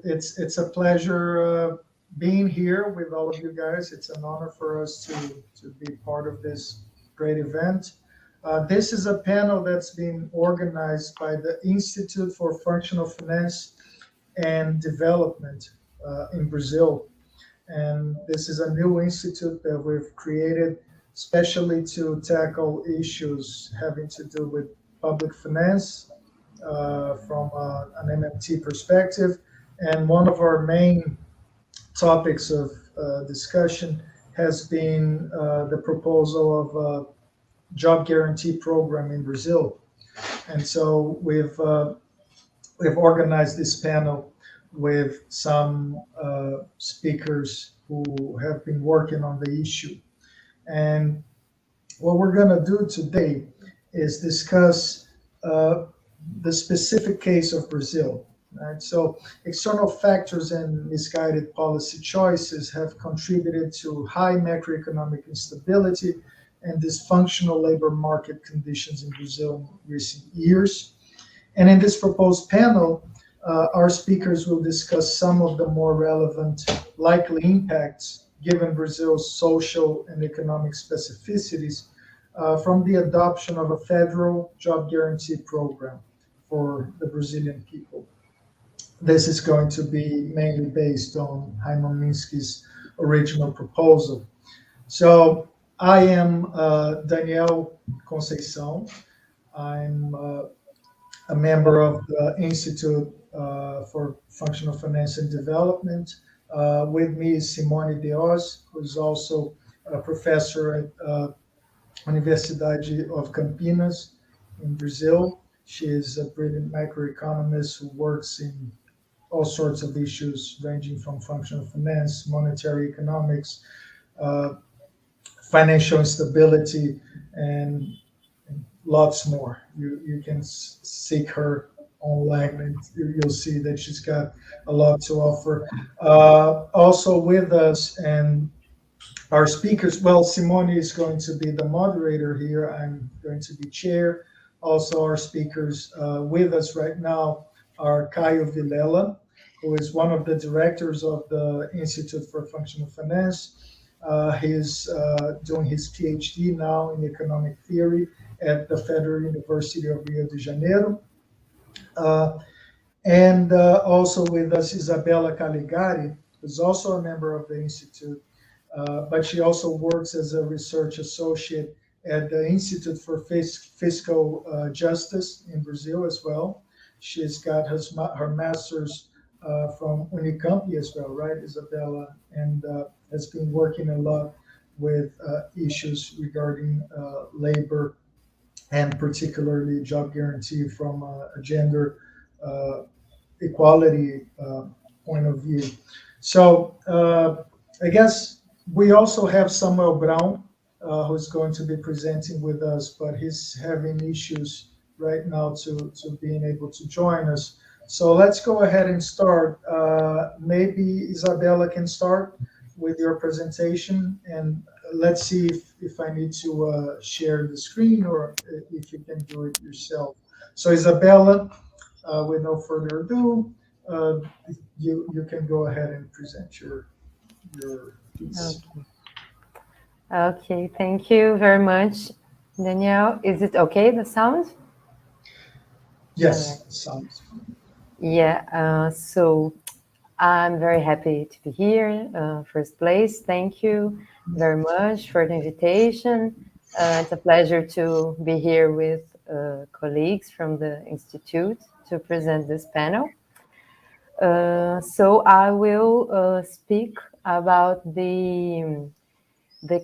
it's a pleasure being here with all of you guys. It's an honor for us to be part of this great event. This is a panel that's been organized by the Institute for Functional Finance and Development in Brazil. And this is a new institute that we've created especially to tackle issues having to do with public finance from an MMT perspective. And one of our main topics of discussion has been the proposal of a job guarantee program in Brazil. And so we've organized this panel with some speakers who have been working on the issue. And what we're going to do today is discuss the specific case of Brazil. Right? So external factors and misguided policy choices have contributed to high macroeconomic instability and dysfunctional labor market conditions in Brazil in recent years. And in this proposed panel, our speakers will discuss some of the more relevant likely impacts given Brazil's social and economic specificities from the adoption of a federal job guarantee program for the Brazilian people. This is going to be mainly based on Hyman Minsky's original proposal. So I am Daniel Conceição. I'm a member of the Institute for Functional Finance and Development. With me is Simone Deos, who's also a professor at Universidade of Campinas in Brazil. She is a brilliant macroeconomist who works in all sorts of issues ranging from functional finance, monetary economics, financial instability, and lots more. You can seek her online and you'll see that she's got a lot to offer. Also with us and our speakers, well, Simone is going to be the moderator here. I'm going to be chair. Also our speakers with us right now are Caio Vilella, who is one of the directors of the Institute for Functional Finance. He's doing his PhD now in economic theory at the Federal University of Rio de Janeiro. And also with us, Isabela Callegari, who's also a member of the Institute, but she also works as a research associate at the Institute for Fiscal Justice in Brazil as well. She's got her master's from Unicamp as well, right, Isabela? And has been working a lot with issues regarding labor and particularly job guarantee from a gender equality point of view. So I guess we also have Samuel Braun, who's going to be presenting with us, but he's having issues right now to being able to join us. So let's go ahead and start. Maybe Isabela can start with your presentation, and let's see if I need to share the screen or if you can do it yourself. So Isabela, with no further ado, you can go ahead and present your piece. Okay, thank you very much, Daniel. Is it okay, the sound? Yes, sounds. Yeah, so I'm very happy to be here. First place, thank you very much for the invitation. It's a pleasure to be here with colleagues from the Institute to present this panel. So I will speak about the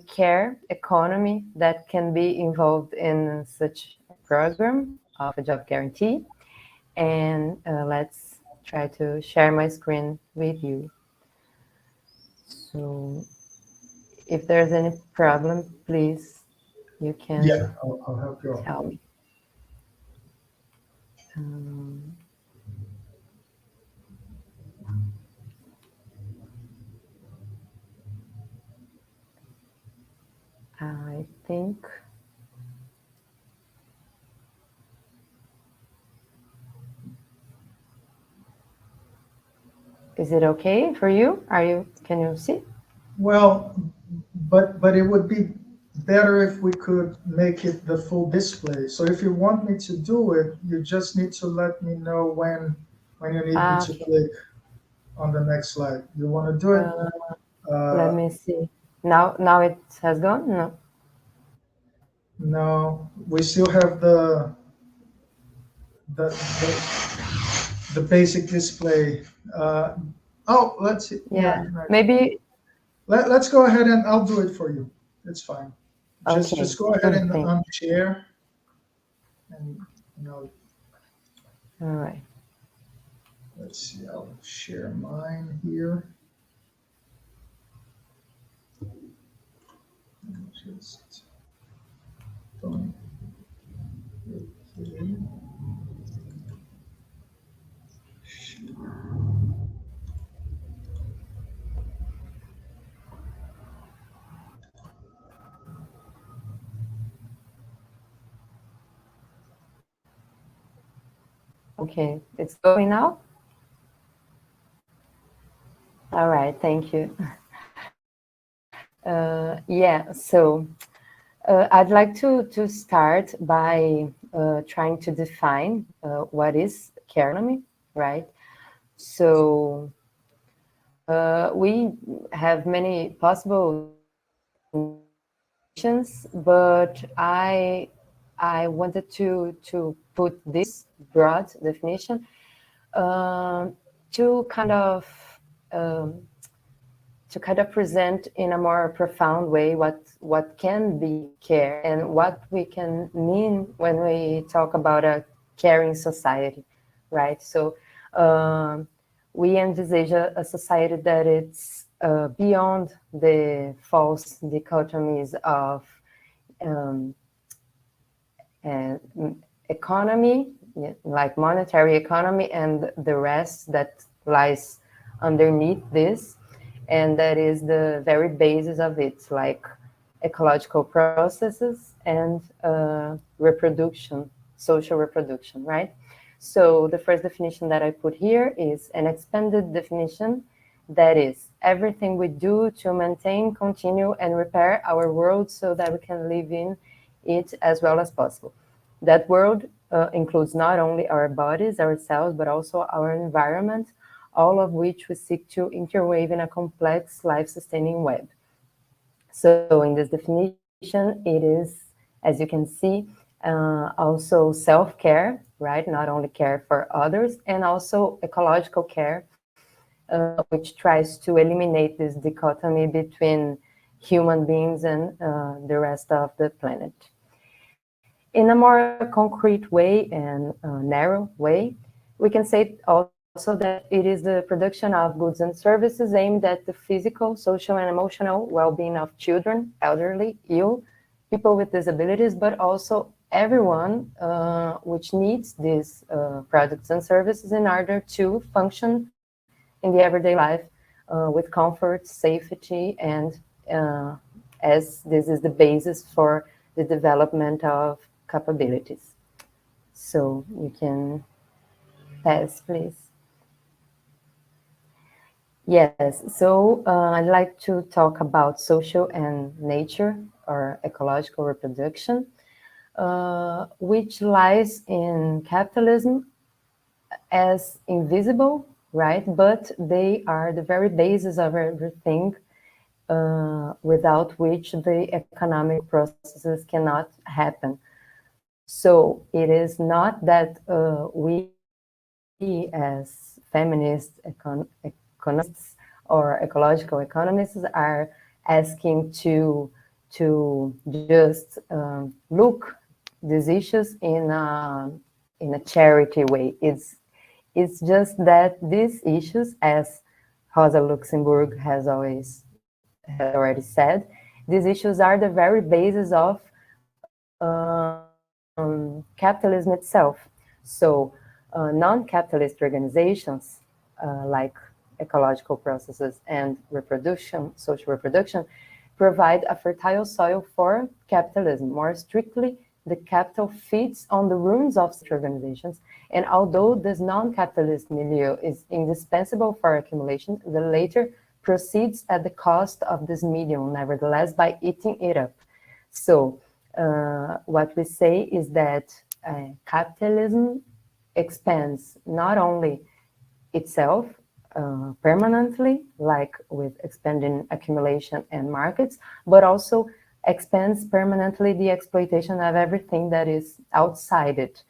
care economy that can be involved in such a program of a job guarantee. And let's try to share my screen with you. So if there's any problem, please, you can I'll help you tell me. I think Is it okay for you? Can you see? Well, but it would be better if we could make it the full display. So if you want me to do it, you just need to let me know when you need me to Okay. click on the next slide. You want to do it? Let Uh, me see. Now it has gone? No. no, we still have the the basic display. Let's see. Yeah, Yeah. Maybe. let's go ahead and I'll do it for you. It's fine. Okay. Just go ahead and Thank. unshare and you know. All right. Let's see. I'll share mine here. Just don't. Okay. Okay. It's going now? All right. Thank you. Yeah. So I'd like to start by trying to define what is care economy, right? So we have many possible definitions, but I wanted to put this broad definition to kind of um, present in a more profound way what can be care and what we can mean when we talk about a caring society, right? So we envisage a society that it's beyond the false dichotomies of um, economy, like monetary economy, and the rest that lies underneath this, and that is the very basis of it, like ecological processes and reproduction, social reproduction, right? So the first definition that I put here is an expanded definition, that is everything we do to maintain, continue, and repair our world so that we can live in it as well as possible. That world includes not only our bodies, ourselves, but also our environment, all of which we seek to interweave in a complex, life-sustaining web. So in this definition, it is, as you can see, also self-care, right? Not only care for others, and also ecological care, which tries to eliminate this dichotomy between human beings and the rest of the planet. In a more concrete way and narrow way, we can say also that it is the production of goods and services aimed at the physical, social, and emotional well-being of children, elderly, ill, people with disabilities, but also everyone which needs these products and services in order to function in the everyday life with comfort, safety, and as this is the basis for the development of capabilities. So you can pass, please. Yes, so I'd like to talk about social and nature, or ecological reproduction, which lies in capitalism as invisible, right? But they are the very basis of everything, without which the economic processes cannot happen. So it is not that we as feminist economists or ecological economists are asking to just look these issues in a charity way. It's just that these issues, as Rosa Luxemburg has already said, these issues are the very basis of capitalism itself. So non-capitalist organizations like ecological processes and reproduction, social reproduction, provide a fertile soil for capitalism. More strictly, the capital feeds on the ruins of such organizations, and although this non-capitalist milieu is indispensable for accumulation, the latter proceeds at the cost of this medium, nevertheless, by eating it up. So what we say is that capitalism expands not only itself permanently, like with expanding accumulation and markets, but also expands permanently the exploitation of everything that is outside it,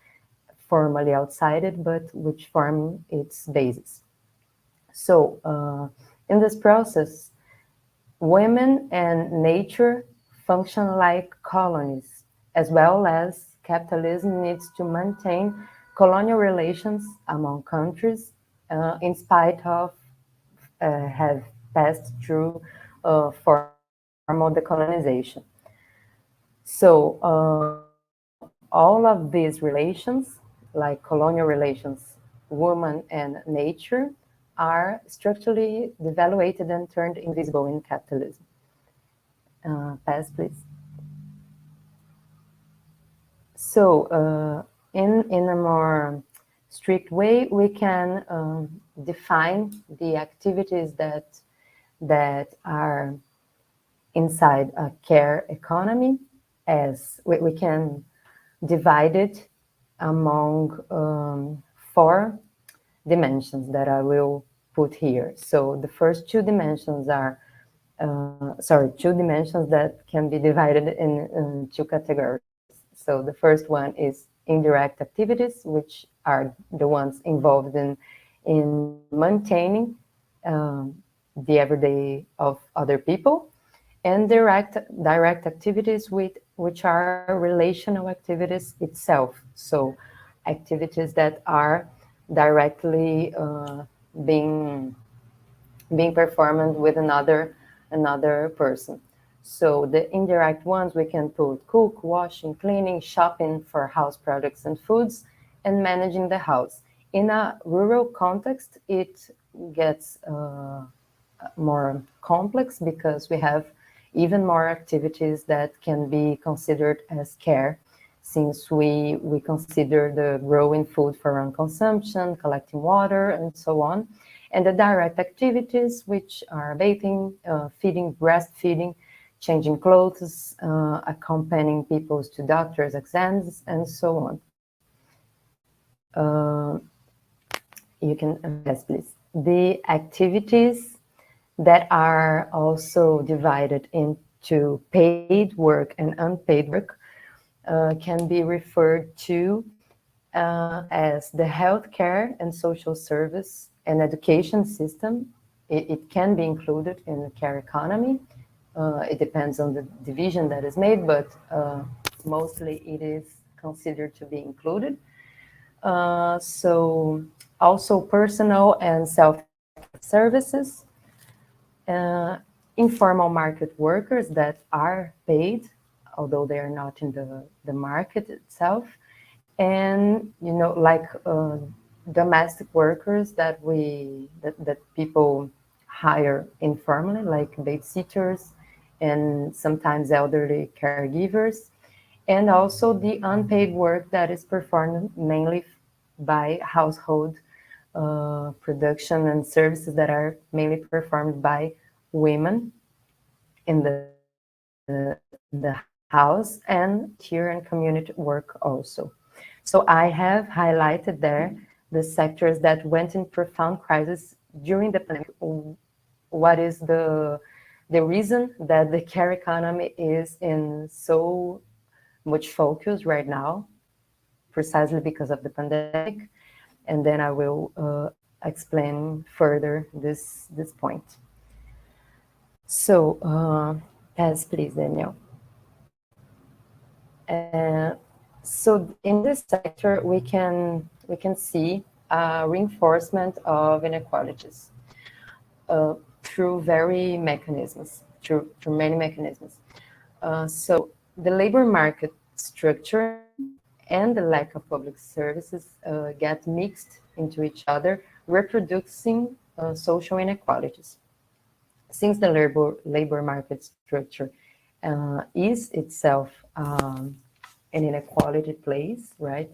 formally outside it, but which form its basis. So in this process, women and nature function like colonies, as well as capitalism needs to maintain colonial relations among countries in spite of have passed through formal decolonization. So all of these relations, like colonial relations, woman and nature, are structurally devaluated and turned invisible in capitalism. Pass, please. So in a more strict way, we can define the activities that are inside a care economy as we can divide it among 4 dimensions that I will put here. So the first 2 dimensions are, 2 dimensions that can be divided in 2 categories. So the first one is indirect activities, which are the ones involved in maintaining the everyday of other people, and direct activities which are relational activities itself. So activities that are directly being performed with another person. So the indirect ones we can put cook, washing, cleaning, shopping for house products and foods, and managing the house. In a rural context, it gets more complex because we have even more activities that can be considered as care, since we consider the growing food for own consumption, collecting water, and so on. And the direct activities, which are bathing, feeding, breastfeeding, changing clothes, accompanying people to doctors' exams, and so on. You can, yes, please. The activities that are also divided into paid work and unpaid work can be referred to as the healthcare and social service and education system. It can be included in the care economy. It depends on the division that is made, but mostly it is considered to be included. So also personal and self-services, informal market workers that are paid, although they are not in the market itself, and like domestic workers that people hire informally, like babysitters and sometimes elderly caregivers, and also the unpaid work that is performed mainly by household production and services that are mainly performed by women in the house, and here and community work also. So I have highlighted there the sectors that went in profound crisis during the pandemic. What is the reason that the care economy is in so much focus right now? Precisely because of the pandemic, and then I will explain further this point. So pass, please, Daniel. So in this sector, we can see reinforcement of inequalities through many mechanisms. So the labor market structure and the lack of public services get mixed into each other, reproducing social inequalities. Since the labor market structure is itself an inequality plays, right?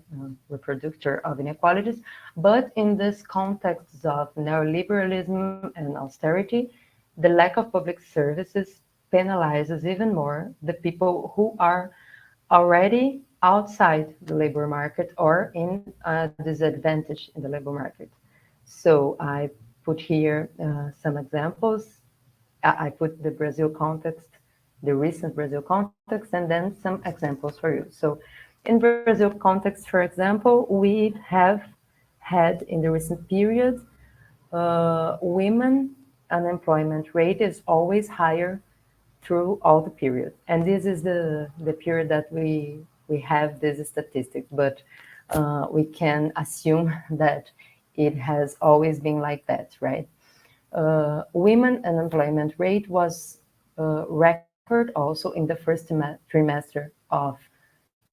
Reproducer of inequalities. But in this context of neoliberalism and austerity, the lack of public services penalizes even more the people who are already outside the labor market or in a disadvantage in the labor market. So I put here some examples. I put the Brazil context, the recent Brazil context, and then some examples for you. So in Brazil context, for example, we have had in the recent period, women unemployment rate is always higher through all the period. And this is the period that we have this statistic, but we can assume that it has always been like that, right? Women unemployment rate was record also in the first trimester of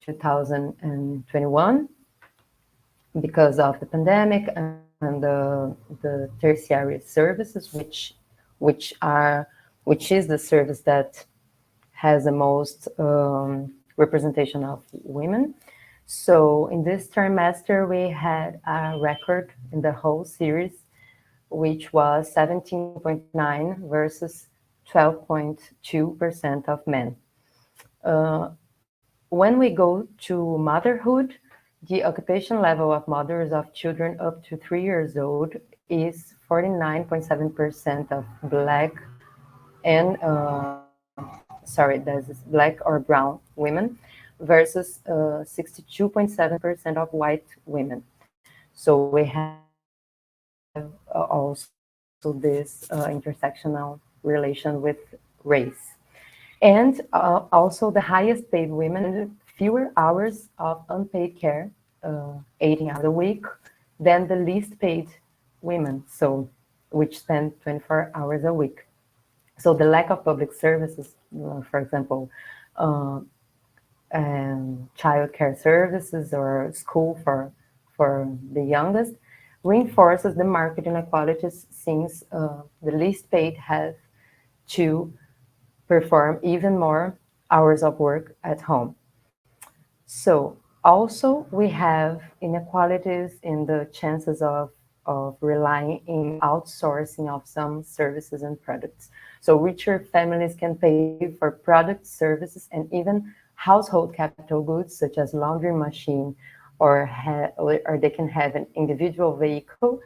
2021 because of the pandemic and the tertiary services, which is the service that has the most representation of women. So in this trimester, we had a record in the whole series, which was 17.9 versus 12.2% of men. When we go to motherhood, the occupation level of mothers of children up to 3 years old is 49.7% of Black and, that is Black or brown women versus 62.7% of white women. So we have also this intersectional relation with race. And also the highest paid women, fewer hours of unpaid care, 18 hours a week, than the least paid women, so which spend 24 hours a week. So the lack of public services, for example, child care services or school for the youngest, reinforces the market inequalities since the least paid have to perform even more hours of work at home. So also we have inequalities in the chances of relying in outsourcing of some services and products. So richer families can pay for products, services, and even household capital goods such as laundry machine, or they can have an individual vehicle,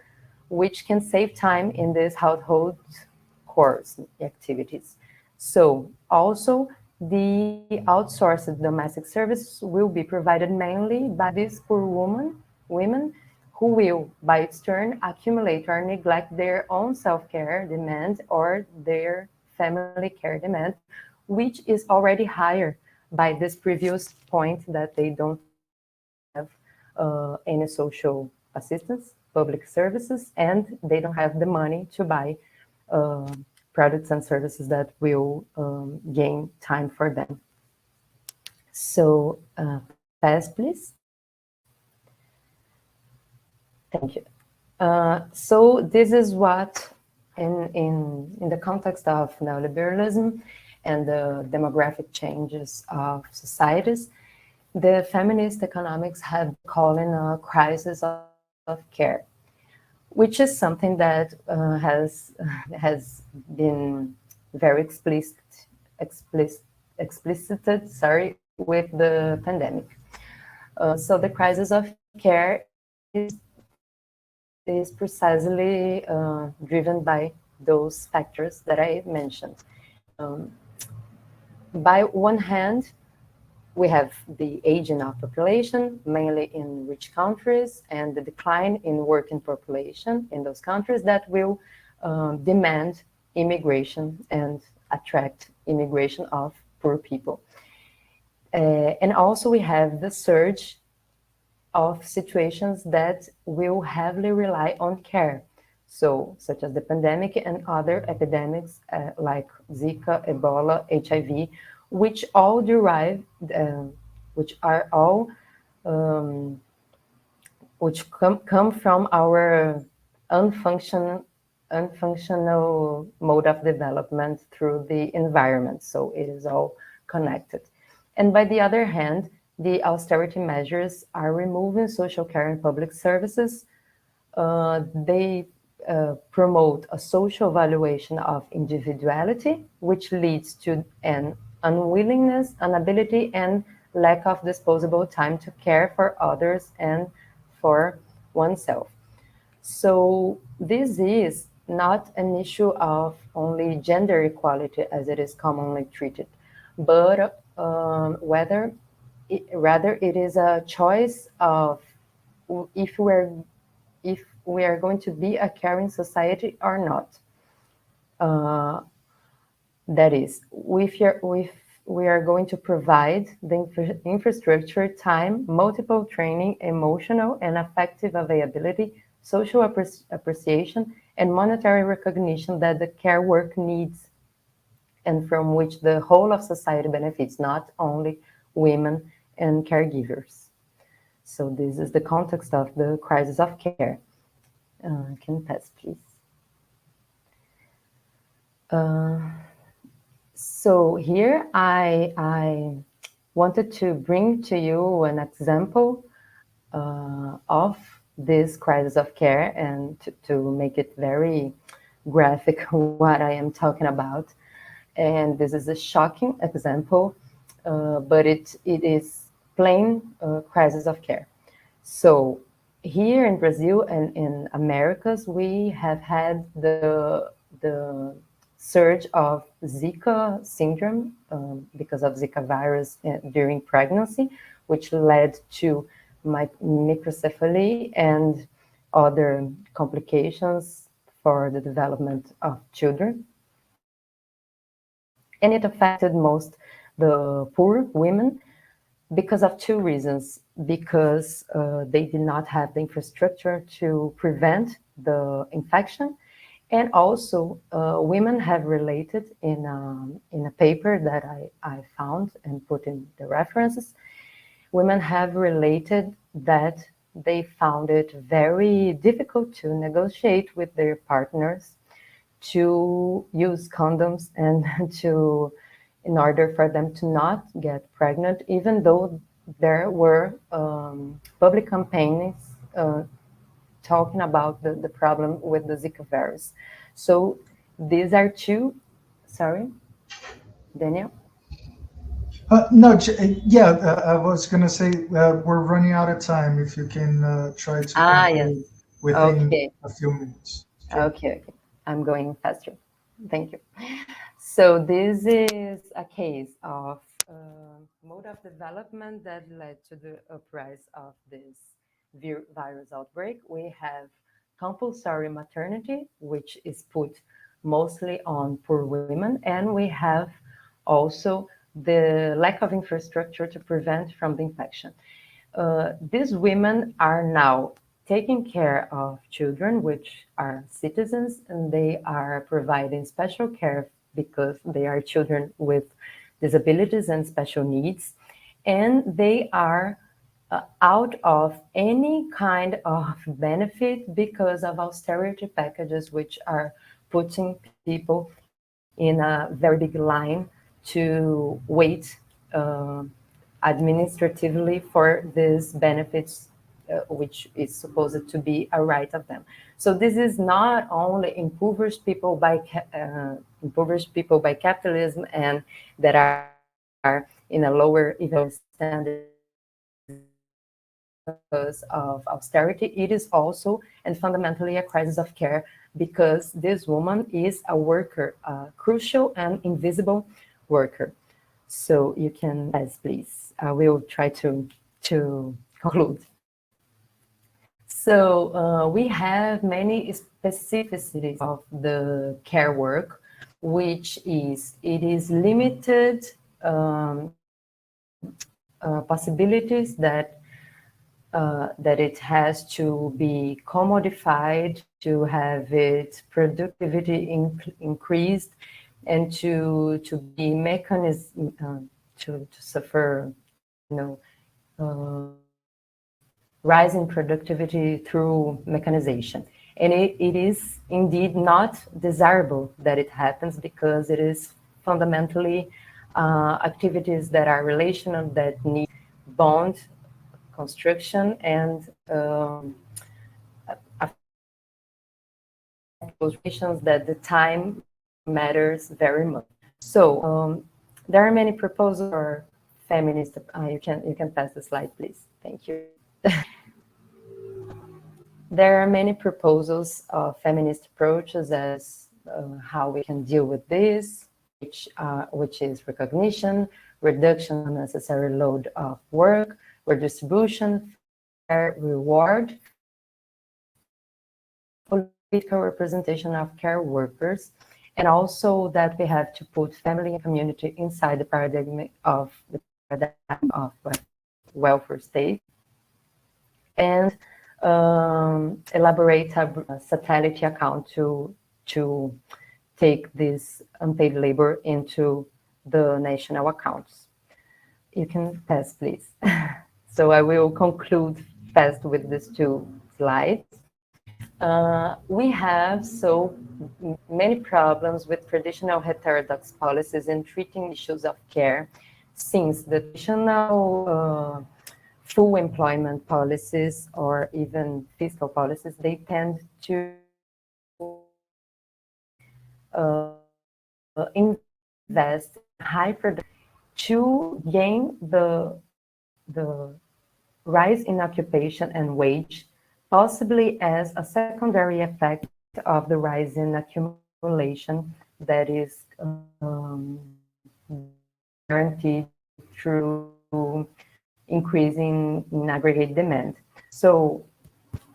which can save time in these household chores activities. So also the outsourced domestic service will be provided mainly by these poor women who will, by its turn, accumulate or neglect their own self-care demand or their family care demand, which is already higher by this previous point that they don't have any social assistance, public services, and they don't have the money to buy products and services that will gain time for them. So pass, please. Thank you. So this is what, in the context of neoliberalism and the demographic changes of societies, the feminist economics have calling a crisis of care, which is something that has been very explicited, with the pandemic. So the crisis of care is precisely driven by those factors that I mentioned. By one hand, we have the aging of population, mainly in rich countries, and the decline in working population in those countries that will demand immigration and attract immigration of poor people. And also we have the surge of situations that will heavily rely on care. So, such as the pandemic and other epidemics like Zika, Ebola, HIV, which all which come from our unfunctional mode of development through the environment. So it is all connected. And by the other hand, the austerity measures are removing social care and public services. They promote a social valuation of individuality, which leads to an unwillingness, inability, and lack of disposable time to care for others and for oneself. So this is not an issue of only gender equality as it is commonly treated, but rather it is a choice of if we are going to be a caring society or not. That is, if we are going to provide the infrastructure, time, multiple training, emotional and affective availability, social appreciation, and monetary recognition that the care work needs and from which the whole of society benefits, not only women and caregivers. So this is the context of the crisis of care. Can pass, please. So here I wanted to bring to you an example of this crisis of care and to make it very graphic what I am talking about. And this is a shocking example, but it is plain crisis of care. So here in Brazil and in Americas, we have had the surge of Zika syndrome because of Zika virus during pregnancy, which led to microcephaly and other complications for the development of children. And it affected most the poor women because of two reasons. Because they did not have the infrastructure to prevent the infection. And also, women have related in a paper that I found and put in the references, women have related that they found it very difficult to negotiate with their partners to use condoms and in order for them to not get pregnant, even though there were public campaigns talking about the problem with the Zika virus. So these are two, sorry, Daniel? No, yeah, I was going to say we're running out of time. If you can try to Yes. conclude within Okay. a few minutes. Okay. I'm going faster. Thank you. So this is a case of mode of development that led to the uprise of this virus outbreak. We have compulsory maternity, which is put mostly on poor women, and we have also the lack of infrastructure to prevent from the infection. These women are now taking care of children, which are citizens, and they are providing special care because they are children with disabilities and special needs. And they are out of any kind of benefit because of austerity packages, which are putting people in a very big line to wait administratively for these benefits, which is supposed to be a right of them. So this is not only impoverished people by capitalism and that are in a lower standard because of austerity. It is also and fundamentally a crisis of care because this woman is a worker, a crucial and invisible worker. So you can, yes, please. I will try to conclude. So we have many specificities of the care work, which is it is limited possibilities that it has to be commodified, to have its productivity increased, and to be mechanism to suffer, rise in productivity through mechanization. And it is indeed not desirable that it happens because it is fundamentally activities that are relational, that need bond construction and that the time matters very much. So there are many proposals for feminist. You can pass the slide, please. Thank you. There are many proposals of feminist approaches as how we can deal with this, which is recognition, reduction of unnecessary load of work, redistribution, fair reward, political representation of care workers, and also that we have to put family and community inside the paradigm of welfare state, and elaborate a satellite account to take this unpaid labor into the national accounts. You can pass, please. So I will conclude fast with these two slides. We have so many problems with traditional heterodox policies in treating issues of care, since the traditional full employment policies or even fiscal policies, they tend to invest high production to gain the rise in occupation and wage, possibly as a secondary effect of the rise in accumulation that is guaranteed through increasing in aggregate demand. So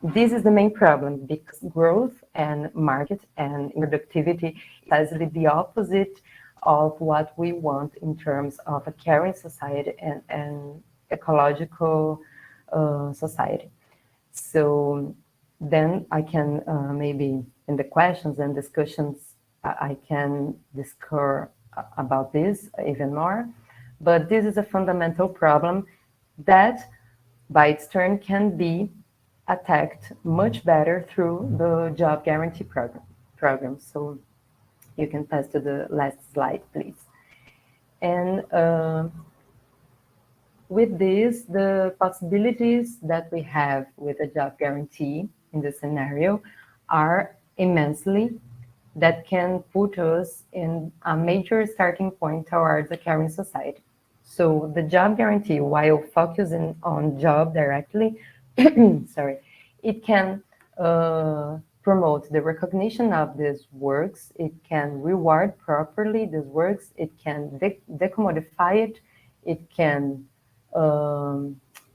this is the main problem, because growth and market and productivity is precisely the opposite of what we want in terms of a caring society and ecological society. So then I can maybe in the questions and discussions, I can discuss about this even more. But this is a fundamental problem that by its turn can be attacked much better through the job guarantee program. So you can pass to the last slide, please. And with this, the possibilities that we have with a job guarantee in this scenario are immensely, that can put us in a major starting point towards a caring society. So the job guarantee, while focusing on job directly, sorry, it can promote the recognition of these works, it can reward properly these works, it can decommodify it, it can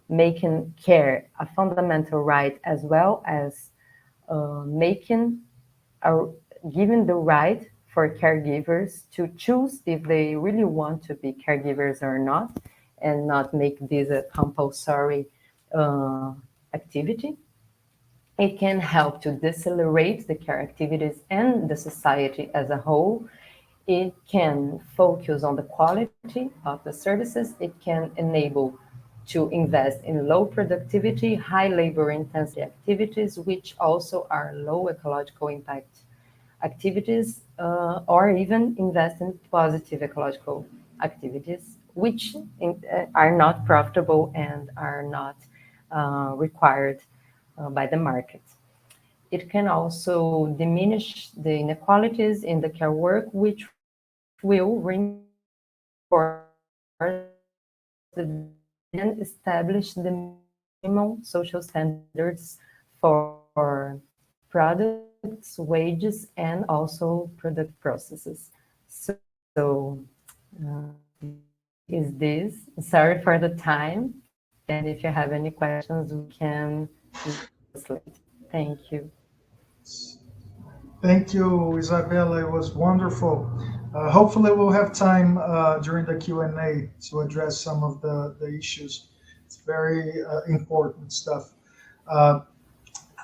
making care a fundamental right, as well as giving the right for caregivers to choose if they really want to be caregivers or not, and not make this a compulsory activity. It can help to decelerate the care activities and the society as a whole. It can focus on the quality of the services. It can enable to invest in low productivity, high labor intensity activities, which also are low ecological impact activities, or even invest in positive ecological activities, which are not profitable and are not required by the market. It can also diminish the inequalities in the care work, which will reinforce and establish the minimum social standards for products, wages, and also product processes. So is this, sorry for the time, and if you have any questions, we can translate. Thank you. Thank you, Isabella. It was wonderful. Hopefully, we'll have time during the Q&A to address some of the issues. It's very important stuff.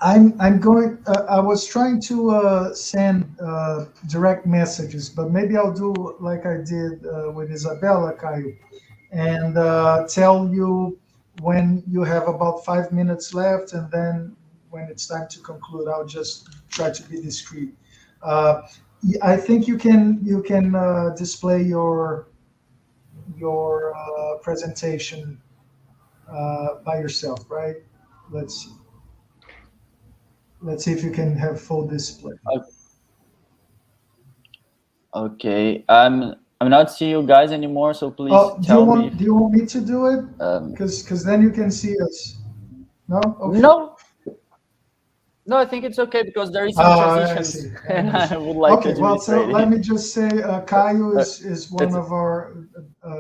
I'm going. I was trying to send direct messages, but maybe I'll do like I did with Isabella, Caio, and tell you when you have about 5 minutes left, and then when it's time to conclude, I'll just try to be discreet. I think you can display your presentation by yourself, right? Let's see. Let's see if you can have full display. Okay, I'm not seeing you guys anymore, so please do me. Do you want me to do it? Because then you can see us. No. Okay. No, I think it's okay because there is some transitions, and I would like to. Okay, well, so let me just say, Caio is one of our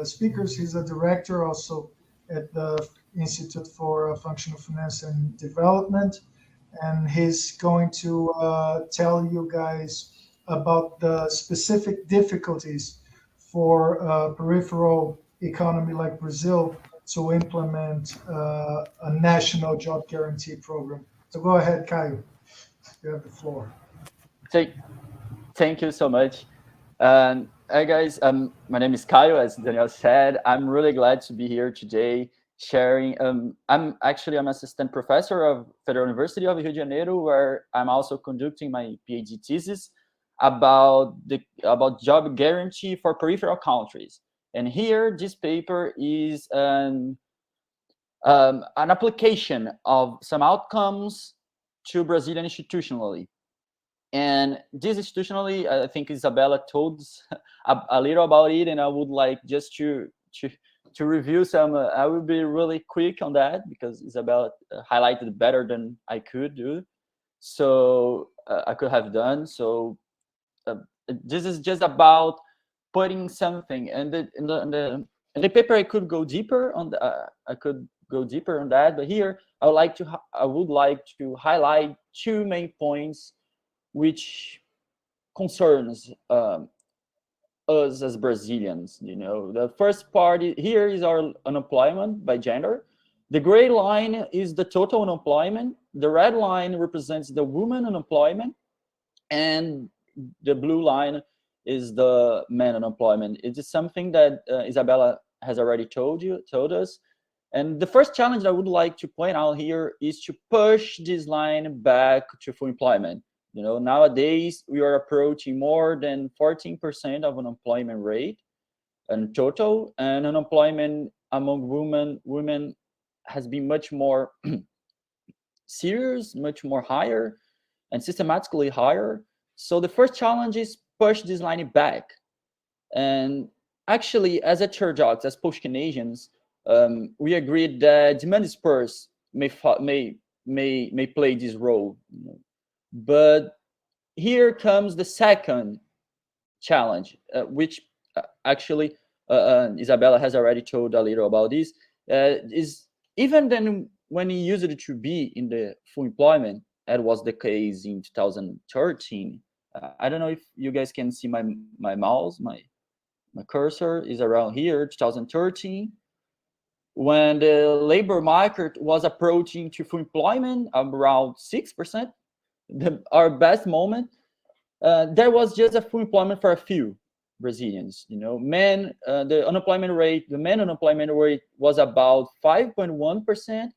speakers. He's a director also at the Institute for Functional Finance and Development, and he's going to tell you guys about the specific difficulties for a peripheral economy like Brazil to implement a national job guarantee program. So go ahead, Caio. You have the floor. Thank you so much. Hi guys, my name is Caio, as Daniel said. I'm really glad to be here today sharing. I'm assistant professor of Federal University of Rio de Janeiro, where I'm also conducting my PhD thesis about job guarantee for peripheral countries. And here, this paper is an application of some outcomes to Brazilian institutionally. And this institutionally, I think Isabela told a little about it, and I would like just to review some. I will be really quick on that because Isabela highlighted better than I could do. So I could have done. So this is just about putting something, and in the paper I could go deeper on that, but here I would like to highlight two main points which concerns us as Brazilians. The first part here is our unemployment by gender. The gray line is the total unemployment. The red line represents the woman unemployment, and the blue line is the man unemployment. It is something that Isabela has already told us. And the first challenge I would like to point out here is to push this line back to full employment. Nowadays we are approaching more than 14% of unemployment rate in total, and unemployment among women has been much more serious, much more higher, and systematically higher. So the first challenge is push this line back. And actually, as heterodox, as post-Keynesians, we agreed that demand disperse may play this role. But here comes the second challenge, which actually Isabela has already told a little about this, is even then when he used it to be in the full employment, as was the case in 2013. I don't know if you guys can see my mouse, my cursor is around here, 2013, when the labor market was approaching to full employment around 6%. Our best moment, there was just a full employment for a few Brazilians. The man unemployment rate was about 5.1%,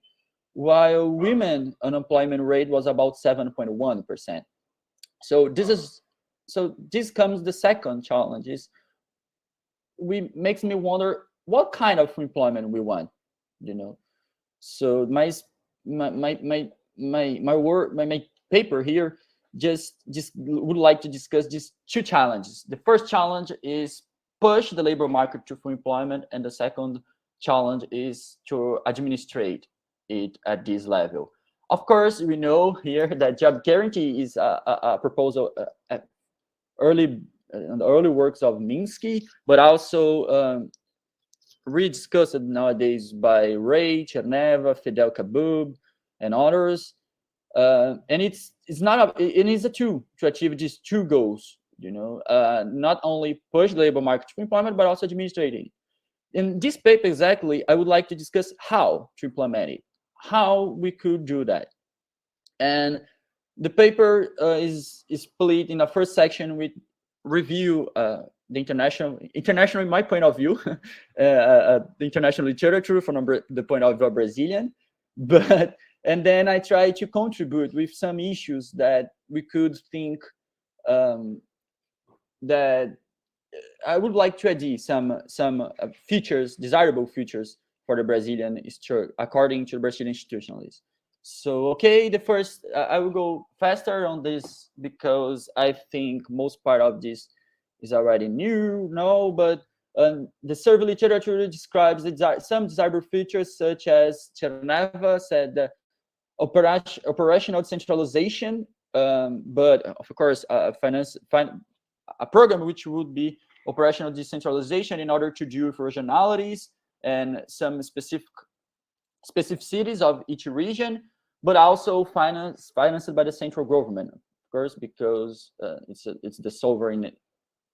while women unemployment rate was about 7.1%. So this comes the second challenge is makes me wonder what kind of employment we want. So my paper here just would like to discuss these two challenges. The first challenge is push the labor market to full employment, and the second challenge is to administrate it at this level. Of course, we know here that job guarantee is a proposal early works of Minsky, but also rediscussed nowadays by Ray, Cherneva, Fidel Kabub, and others. And it is a tool to achieve these two goals. Not only push the labor market to employment, but also administrating. In this paper, exactly, I would like to discuss how to implement it, how we could do that. And the paper is split in the first section with review the international, in my point of view, the international literature from the point of view of Brazilian, and then I try to contribute with some issues that we could think that I would like to add some features, desirable features for the Brazilian structure, according to the Brazilian institutionalists. So, okay, the first, I will go faster on this because I think most part of this is already new, but the survey literature describes some desirable features, such as Cherneva said, the operational decentralization, but of course, a program which would be operational decentralization in order to do with regionalities and some specificities of each region, but also financed by the central government, of course, because it's the sovereign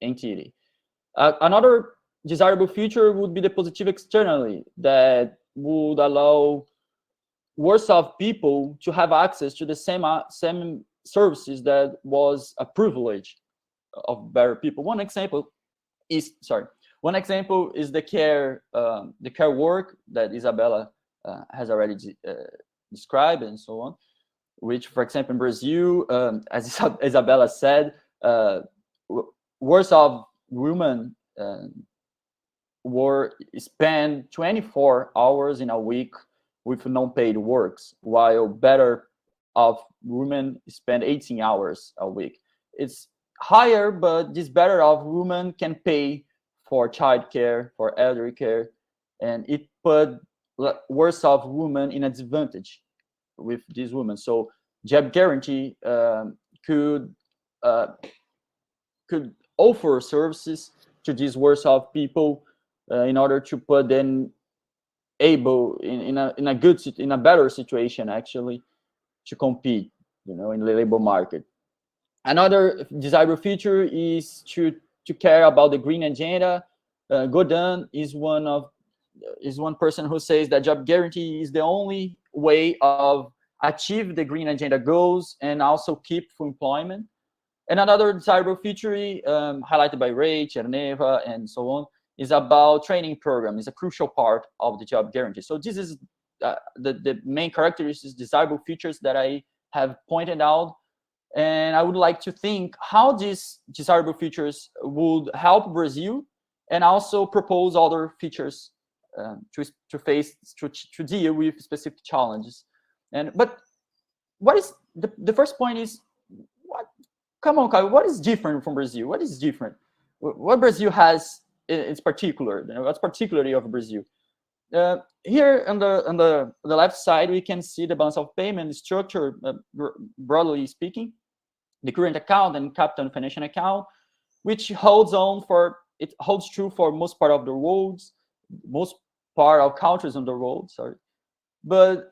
entity. Another desirable feature would be the positive externally, that would allow worse off people to have access to the same services that was a privilege of better people. One example is the care work that Isabela has already described and so on, which, for example, in Brazil, as Isabela said, worse off women spend 24 hours in a week with non-paid works, while better off women spend 18 hours a week. It's higher, but this better off women can pay for childcare, for elderly care, and it put worse off women in a disadvantage with these women. So job guarantee could offer services to these worse off people in order to put them able in a better situation, actually, to compete, in the labor market. Another desirable feature is to care about the green agenda. Godin is one person who says that job guarantee is the only way of achieve the green agenda goals and also keep full employment. And another desirable feature highlighted by Ray, Cherneva, and so on, is about training program. Is a crucial part of the job guarantee. So this is the main characteristics, desirable features that I have pointed out. And I would like to think how these desirable features would help Brazil, and also propose other features to deal with specific challenges. But what is the first point is, come on, Caio, what is different from Brazil? What is different? What Brazil has in particular? What's particularly of Brazil? Here on the left side, we can see the balance of payment structure, broadly speaking, the current account and capital and financial account, which holds true for most part of the world, most part of countries on the world. Sorry. But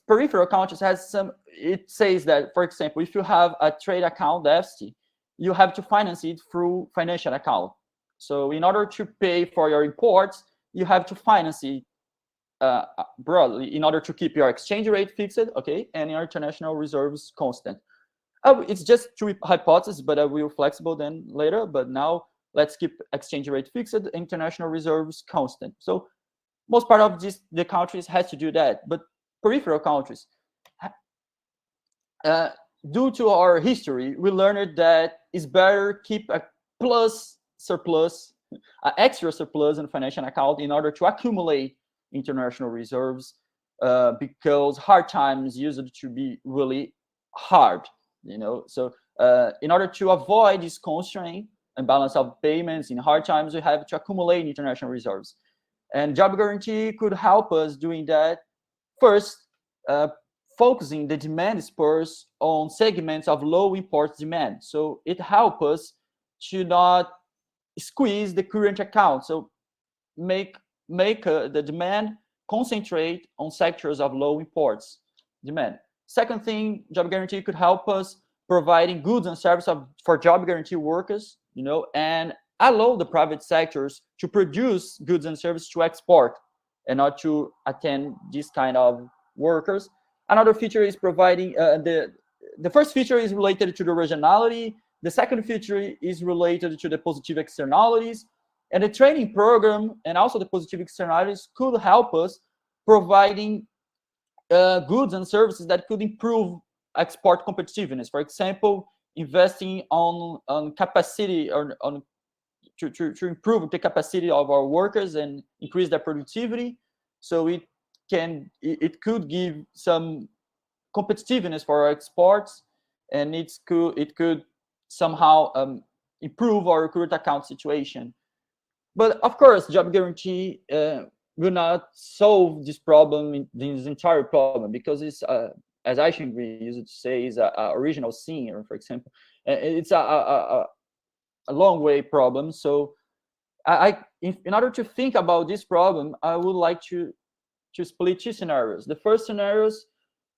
peripheral countries has some. It says that, for example, if you have a trade account deficit, you have to finance it through financial account. So in order to pay for your imports, you have to finance it broadly in order to keep your exchange rate fixed, okay, and your international reserves constant. It's just two hypotheses, but I will flexible then later. But now let's keep exchange rate fixed, international reserves constant. So most part of the countries has to do that, but peripheral countries, due to our history, we learned that it's better keep a surplus, an extra surplus in financial account in order to accumulate international reserves, because hard times used to be really hard, So in order to avoid this constraint and balance of payments in hard times, we have to accumulate international reserves. And job guarantee could help us doing that. First, focusing the demand spurs on segments of low import demand. So it helps us to not squeeze the current account. So make the demand concentrate on sectors of low imports demand. Second thing, job guarantee could help us providing goods and services for job guarantee workers, and allow the private sectors to produce goods and services to export and not to attend this kind of workers. Another feature is providing the first feature is related to the regionality. The second feature is related to the positive externalities, and the training program and also the positive externalities could help us providing goods and services that could improve export competitiveness. For example, investing on capacity or to improve the capacity of our workers and increase their productivity, so it could give some competitiveness for our exports, and it could somehow improve our current account situation. But of course, job guarantee will not solve this problem, this entire problem, because it's as I should use it to say, is a original sin, for example. It's a long way problem. So in order to think about this problem, I would like to split two scenarios. The first scenarios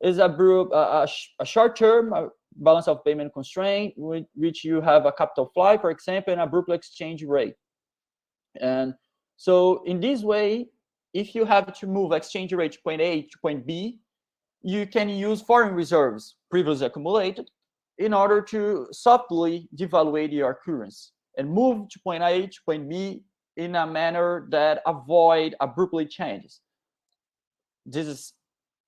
is a short-term balance of payment constraint, with which you have a capital fly, for example, and a brutal exchange rate. And so in this way, if you have to move exchange rate to point A to point B, you can use foreign reserves previously accumulated in order to softly devaluate your currency and move to point A to point B in a manner that avoid abruptly changes. This is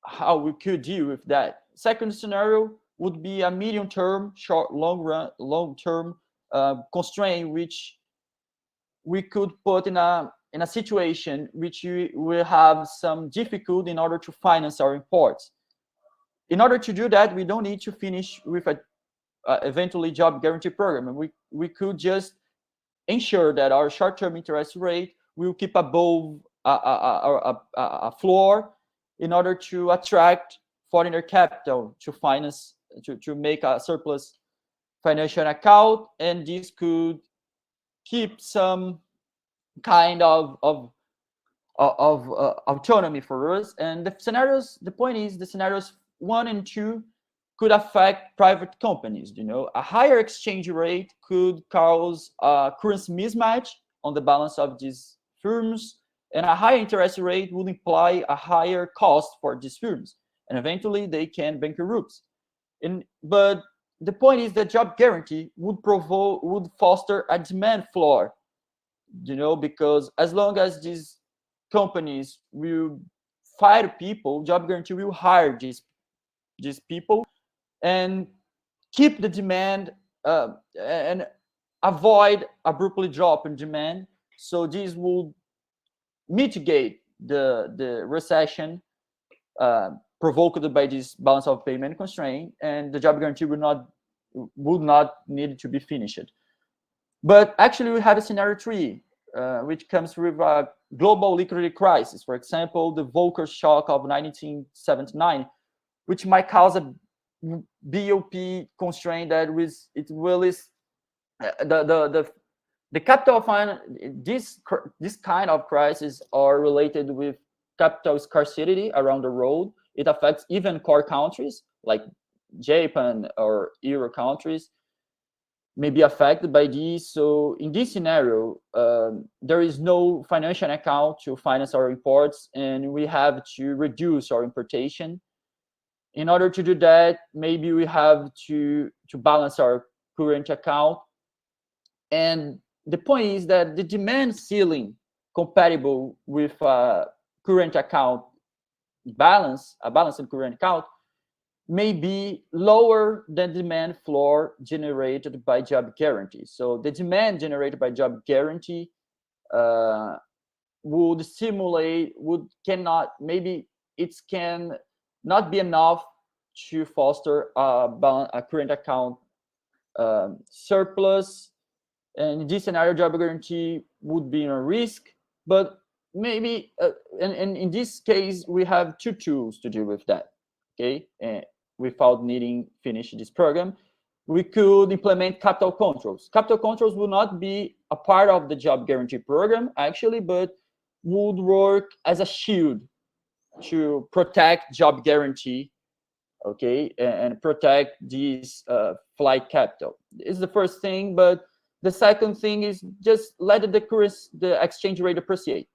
how we could deal with that. Second scenario would be a medium-term, long-term constraint, which we could put in a situation which we will have some difficulty in order to finance our imports. In order to do that, we don't need to finish with a eventually job guarantee program. We could just ensure that our short-term interest rate will keep above a floor in order to attract foreign capital to finance, to make a surplus financial account, and this could keep some kind of autonomy for us. And the point is, the scenarios 1 and 2 could affect private companies. A higher exchange rate could cause a currency mismatch on the balance of these firms, and a higher interest rate would imply a higher cost for these firms, and eventually they can bankrupt. But the point is that job guarantee would foster a demand floor, because as long as these companies will fire people, job guarantee will hire these people and keep the demand and avoid abruptly drop in demand. So this will mitigate the recession provoked by this balance of payment constraint, and the job guarantee would not need to be finished. But actually, we have a scenario 3, which comes with a global liquidity crisis. For example, the Volcker shock of 1979, which might cause a BoP constraint that the capital fund. This kind of crisis are related with capital scarcity around the world. It affects even core countries like Japan or Euro countries may be affected by this. So in this scenario, there is no financial account to finance our imports, and we have to reduce our importation. In order to do that, maybe we have to balance our current account. And the point is that the demand ceiling compatible with current account balance, a balanced current account, may be lower than demand floor generated by job guarantee. So the demand generated by job guarantee can not be enough to foster a current account surplus. And in this scenario, job guarantee would be a risk. But maybe, and in this case, we have 2 tools to deal with that. Okay, without needing finish this program, we could implement capital controls. Capital controls will not be a part of the job guarantee program, actually, but would work as a shield to protect job guarantee, okay, and protect these flight capital. It's the first thing, but the second thing is just let the exchange rate appreciate.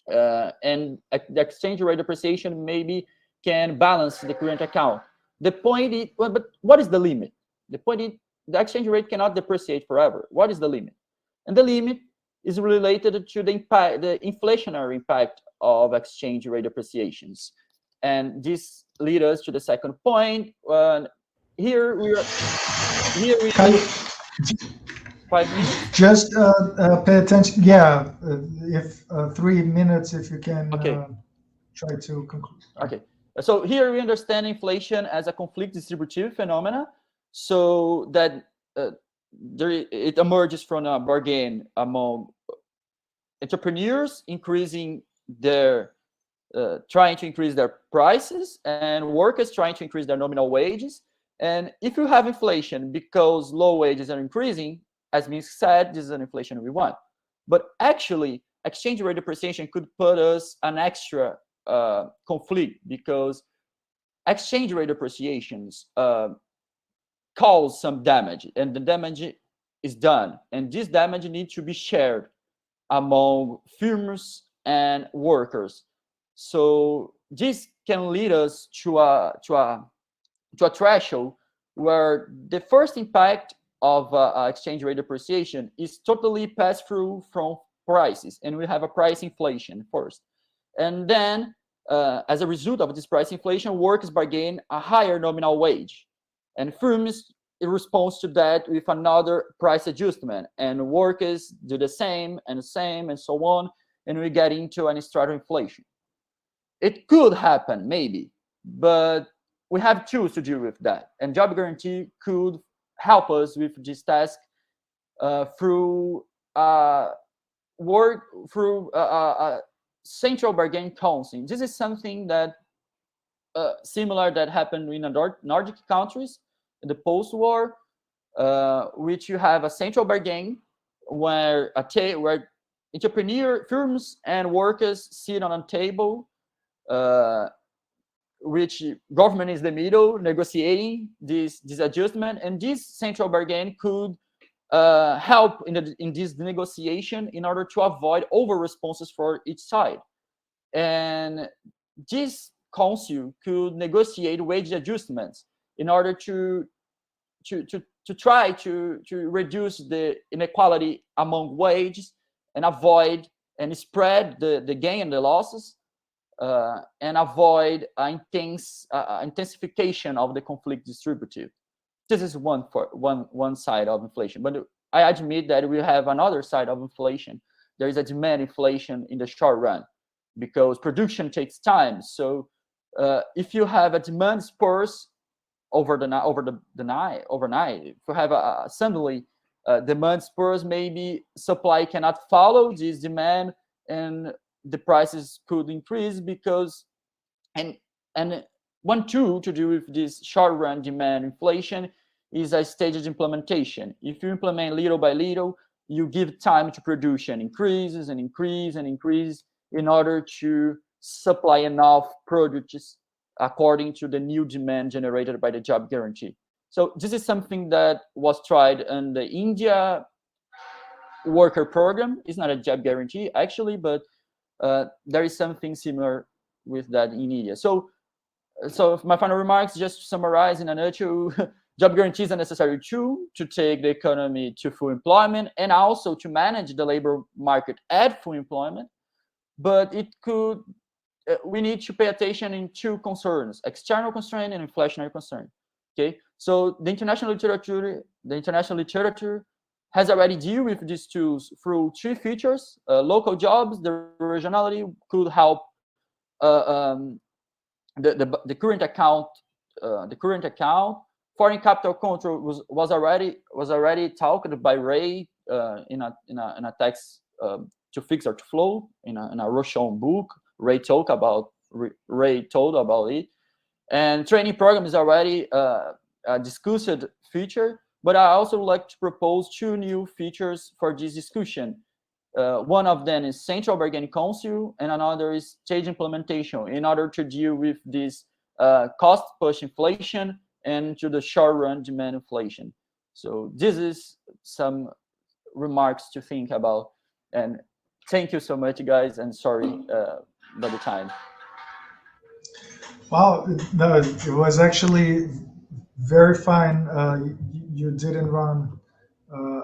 And the exchange rate appreciation maybe can balance the current account. The point is, but what is the limit? The point is, the exchange rate cannot depreciate forever. What is the limit? And the limit is related to the inflationary impact of exchange rate appreciations. And this leads us to the second point. Here we are. 5 minutes? Just pay attention. Yeah, if 3 minutes, if you can Okay. try to conclude. Okay. So here we understand inflation as a conflict distributive phenomena, so that it emerges from a bargain among entrepreneurs increasing their trying to increase their prices and workers trying to increase their nominal wages. And if you have inflation because low wages are increasing, as Minsky said, this is an inflation we want. But actually, exchange rate depreciation could put us an extra conflict, because exchange rate depreciations cause some damage, and the damage is done. And this damage needs to be shared among firms and workers. So this can lead us to a threshold where the first impact of exchange rate depreciation is totally passed through from prices, and we have a price inflation first. And then, as a result of this price inflation, workers bargain a higher nominal wage, and firms in response to that with another price adjustment, and workers do the same and so on, and we get into an straddle inflation. It could happen, maybe, but we have tools to deal with that, and job guarantee could help us with this task through central bargaining council. This is something that similar that happened in the Nordic countries in the post-war, which you have a central bargain where entrepreneur firms and workers sit on a table, which government is the middle negotiating this adjustment, and this central bargain could help in this negotiation in order to avoid over responses for each side. And this council could negotiate wage adjustments in order to try to reduce the inequality among wages and avoid and spread the gain and the losses, and avoid intensification of the conflict distributive. This is one side of inflation. But I admit that we have another side of inflation. There is a demand inflation in the short run, because production takes time. So if you have a demand spurs overnight, if you have suddenly demand spurs, maybe supply cannot follow this demand, and the prices could increase because, and one tool to deal with this short-run demand inflation is a staged implementation. If you implement little by little, you give time to production increases and increase and increase in order to supply enough products according to the new demand generated by the job guarantee. So this is something that was tried in the India worker program. It's not a job guarantee actually, but there is something similar with that in India. So my final remarks, just to summarize in a nutshell, job guarantee is a necessary tool to take the economy to full employment and also to manage the labor market at full employment. But we need to pay attention in two concerns: external constraint and inflationary constraint. Okay, so the international literature has already dealt with these tools through three features: local jobs, the regionality could help the current account. Foreign capital control was already talked by Ray in a text to fix or to flow in a Rochon book. Ray told about it, and training program is already a discussed feature. But I also would like to propose two new features for this discussion. One of them is Central Bargaining Council, and another is stage implementation, in order to deal with this cost push inflation and to the short run demand inflation. So this is some remarks to think about. And thank you so much, guys, and sorry by the time. Wow, no, it was actually very fine. You didn't run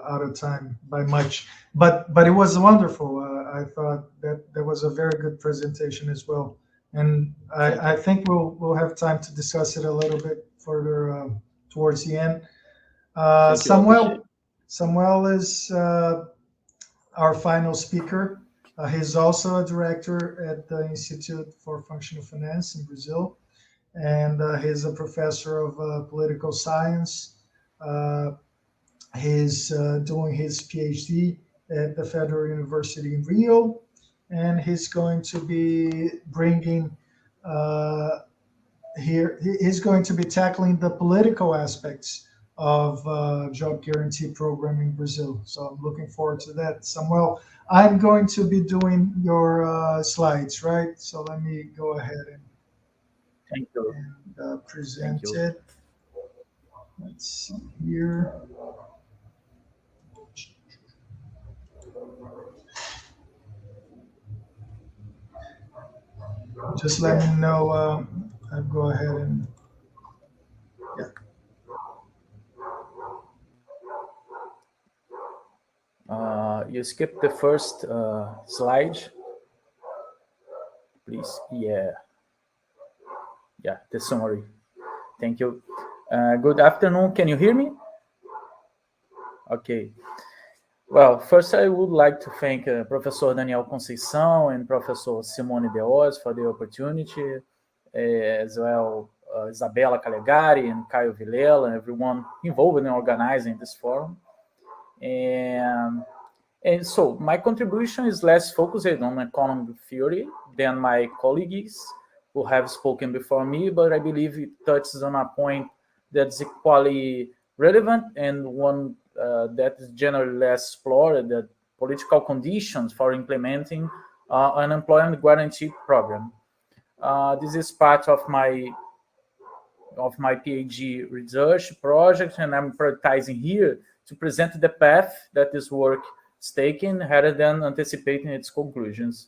out of time by much, but it was wonderful. I thought that was a very good presentation as well, and I think we'll have time to discuss it a little bit further towards the end. Samuel is our final speaker. He's also a director at the Institute for Functional Finance in Brazil, and he's a professor of political science. He's doing his PhD at the Federal University in Rio, and he's going to be bringing he's going to be tackling the political aspects of job guarantee program in Brazil. So I'm looking forward to that. Samuel, I'm going to be doing your slides, right? So let me go ahead Thank you. and present Thank you. it. Let's see here. Just let me know. I'll go ahead and You skipped the first slide, please. Yeah, the summary. Thank you. Good afternoon. Can you hear me? Okay. Well, first I would like to thank Professor Daniel Conceição and Professor Simone Deos for the opportunity, as well Isabela, Callegari, and Caio, Vilella, and everyone involved in organizing this forum. And so my contribution is less focused on economic theory than my colleagues who have spoken before me, but I believe it touches on a point that's equally relevant and one that is generally less explored, the political conditions for implementing an employment guarantee program. This is part of my PhD research project, and I'm prioritizing here to present the path that this work is taking rather than anticipating its conclusions.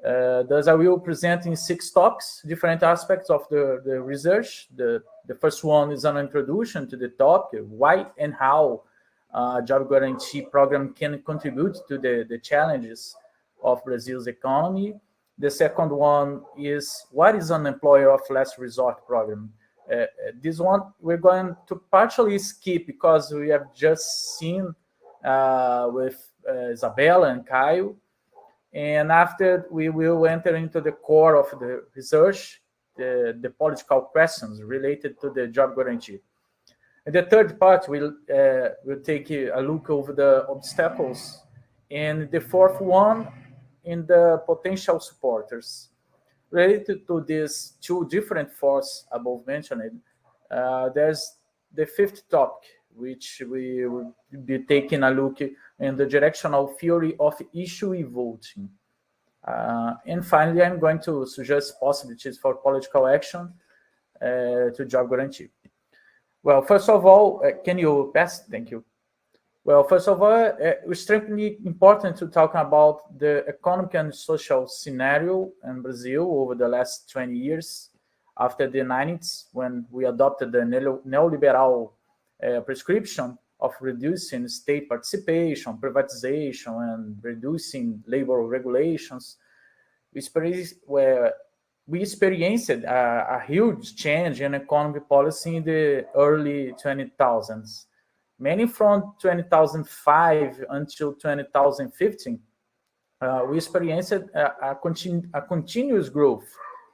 Thus, I will present in 6 talks different aspects of the research. The first one is an introduction to the topic, why and how job guarantee program can contribute to the challenges of Brazil's economy. The second one is what is an employer of last resort program. This one we're going to partially skip because we have just seen with Isabela and Caio. And after, we will enter into the core of the research, the political questions related to the job guarantee. And the third part will take a look over the obstacles, and the fourth one in the potential supporters. Related to these 2 different forces above mentioned, there's the 5th topic, which we will be taking a look in the directional theory of issue voting. And finally, I'm going to suggest possibilities for political action to job guarantee. Well, first of all, can you pass? Thank you. Well, first of all, it's extremely important to talk about the economic and social scenario in Brazil over the last 20 years, after the 90s, when we adopted the neoliberal prescription of reducing state participation, privatization, and reducing labor regulations. We experienced a huge change in economic policy in the early 2000s. Mainly from 2005 until 2015, we experienced a continuous growth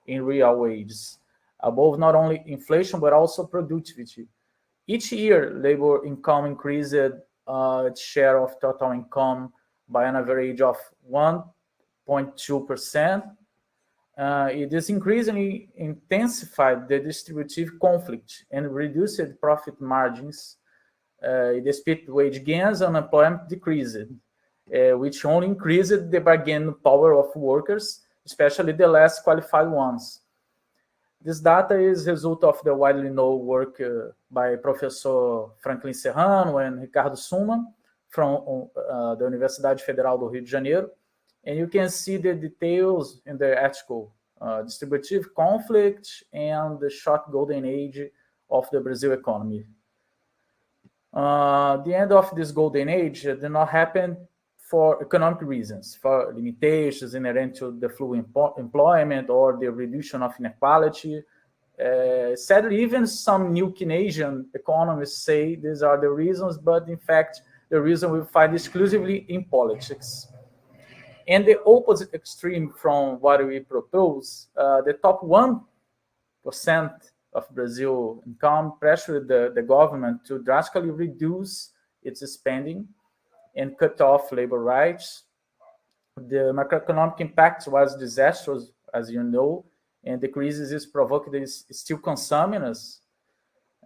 in real wages, above not only inflation, but also productivity. Each year, labor income increased its share of total income by an average of 1.2%. It is increasingly intensified the distributive conflict and reduced profit margins. Despite wage gains, unemployment decreased, which only increased the bargaining power of workers, especially the less qualified ones. This data is a result of the widely known work by Professor Franklin Serrano and Ricardo Suman from the Universidade Federal do Rio de Janeiro. And you can see the details in the article, distributive conflict and the short golden age of the Brazil economy. The end of this golden age did not happen for economic reasons, for limitations inherent to the flow employment or the reduction of inequality. Sadly, even some new Keynesian economists say these are the reasons, but in fact, the reason we find exclusively in politics. And the opposite extreme from what we propose, the top 1% of Brazil income pressured the government to drastically reduce its spending and cut off labor rights. The macroeconomic impact was disastrous, as you know, and the crisis is provoked is still consuming us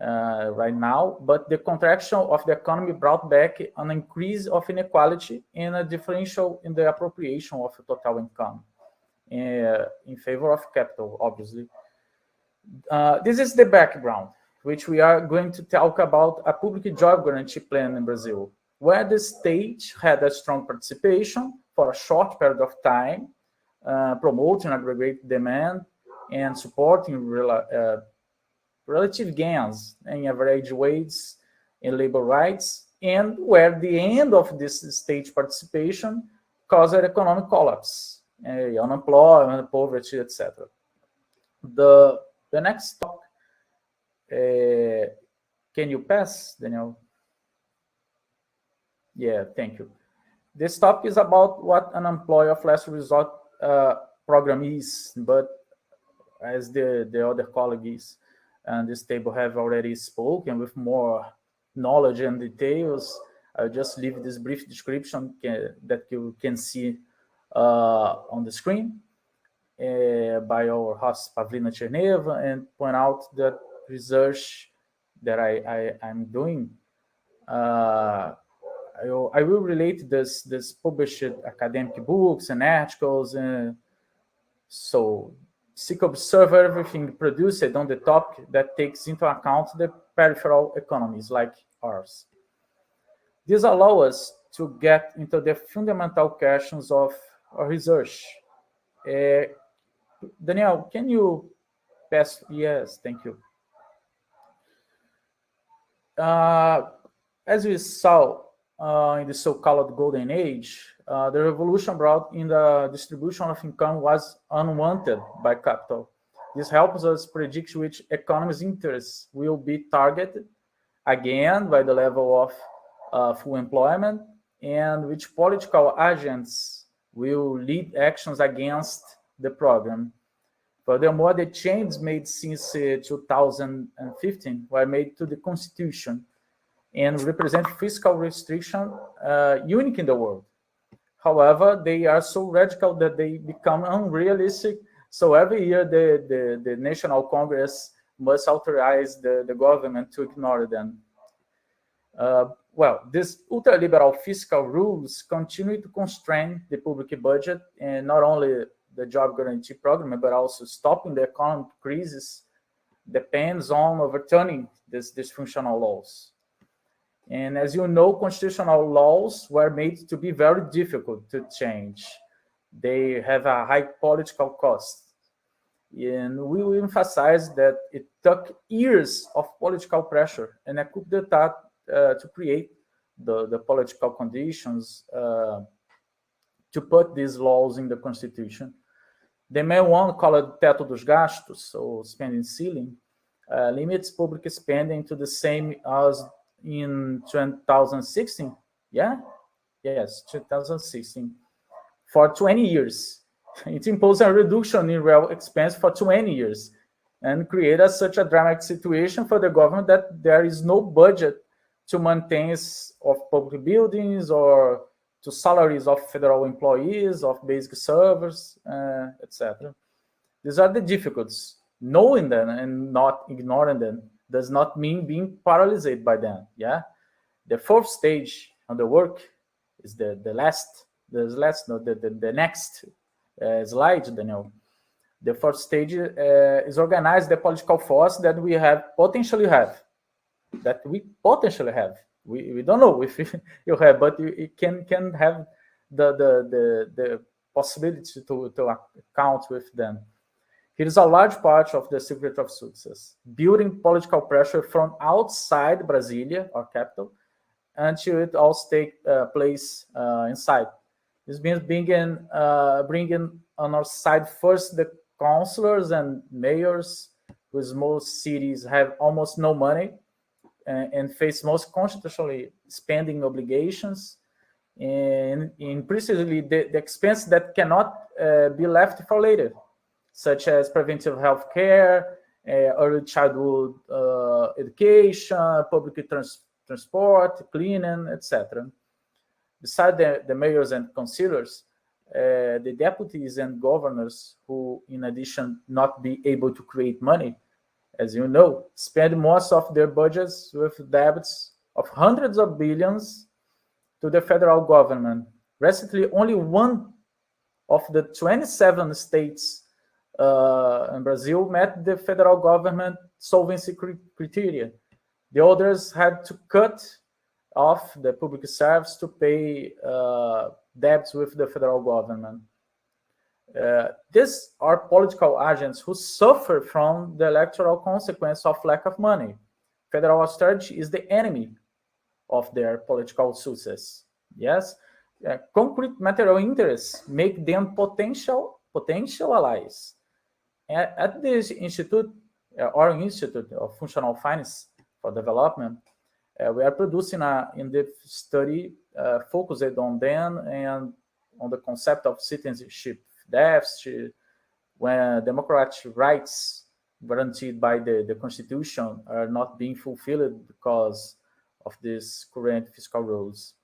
right now, but the contraction of the economy brought back an increase of inequality and a differential in the appropriation of total income in favor of capital, obviously. This is the background, which we are going to talk about a public job guarantee plan in Brazil, where the state had a strong participation for a short period of time, promoting aggregate demand and supporting relative gains in average wages and labor rights, and where the end of this state participation caused an economic collapse, unemployment, poverty, etc. The next talk, can you pass, Daniel? Yeah, thank you. This topic is about what an employer of last resort program is, but as the other colleagues and this table have already spoken with more knowledge and details, I'll just leave this brief description that you can see on the screen by our host Pavlina Cherneva, and point out that research that I'm doing. I will relate this published academic books and articles, and so seek to observe everything produced on the topic that takes into account the peripheral economies like ours. This allows us to get into the fundamental questions of our research. Daniel, can you pass? Yes, thank you. As we saw in the so-called golden age, the revolution brought in the distribution of income was unwanted by capital. This helps us predict which economy's interests will be targeted, again, by the level of full employment, and which political agents will lead actions against the program. Furthermore, the changes made since 2015 were made to the Constitution and represent fiscal restriction unique in the world. However, they are so radical that they become unrealistic. So every year, the National Congress must authorize the government to ignore them. Well, these ultraliberal fiscal rules continue to constrain the public budget, and not only the job guarantee program, but also stopping the economic crisis depends on overturning these dysfunctional laws. And as you know, constitutional laws were made to be very difficult to change. They have a high political cost. And we will emphasize that it took years of political pressure and a coup d'etat to create the political conditions to put these laws in the Constitution. The main one, called Teto dos Gastos, so spending ceiling, limits public spending to the same as in 2016, yeah? Yes, 2016, for 20 years. It imposed a reduction in real expense for 20 years and created such a dramatic situation for the government that there is no budget to maintenance of public buildings or to salaries of federal employees, of basic servers, etc. These are the difficulties. Knowing them and not ignoring them does not mean being paralyzed by them. Yeah, the fourth stage on the work is the next slide, Daniel. The fourth stage is organize the political force that we potentially have. We don't know if you have, but you can have the possibility to account with them. It is a large part of the secret of success, building political pressure from outside Brasilia, our capital, until it all takes place inside. This means bringing on our side first the councillors and mayors, whose most cities have almost no money, and face most constitutionally spending obligations, and implicitly the expense that cannot be left for later, such as preventive health care, early childhood education, public transport, cleaning, etc. Besides the mayors and councillors, the deputies and governors who, in addition, not be able to create money, as you know, spend most of their budgets with debts of hundreds of billions to the federal government. Recently, only one of the 27 states in Brazil met the federal government solvency criteria. The others had to cut off the public service to pay debts with the federal government. These are political agents who suffer from the electoral consequence of lack of money. Federal austerity is the enemy of their political success. Yes, concrete material interests make them potential allies. At this institute, our Institute of Functional Finance for Development, we are producing an in-depth study focused on them and on the concept of citizenship deficit, when democratic rights guaranteed by the Constitution are not being fulfilled because of these current fiscal rules.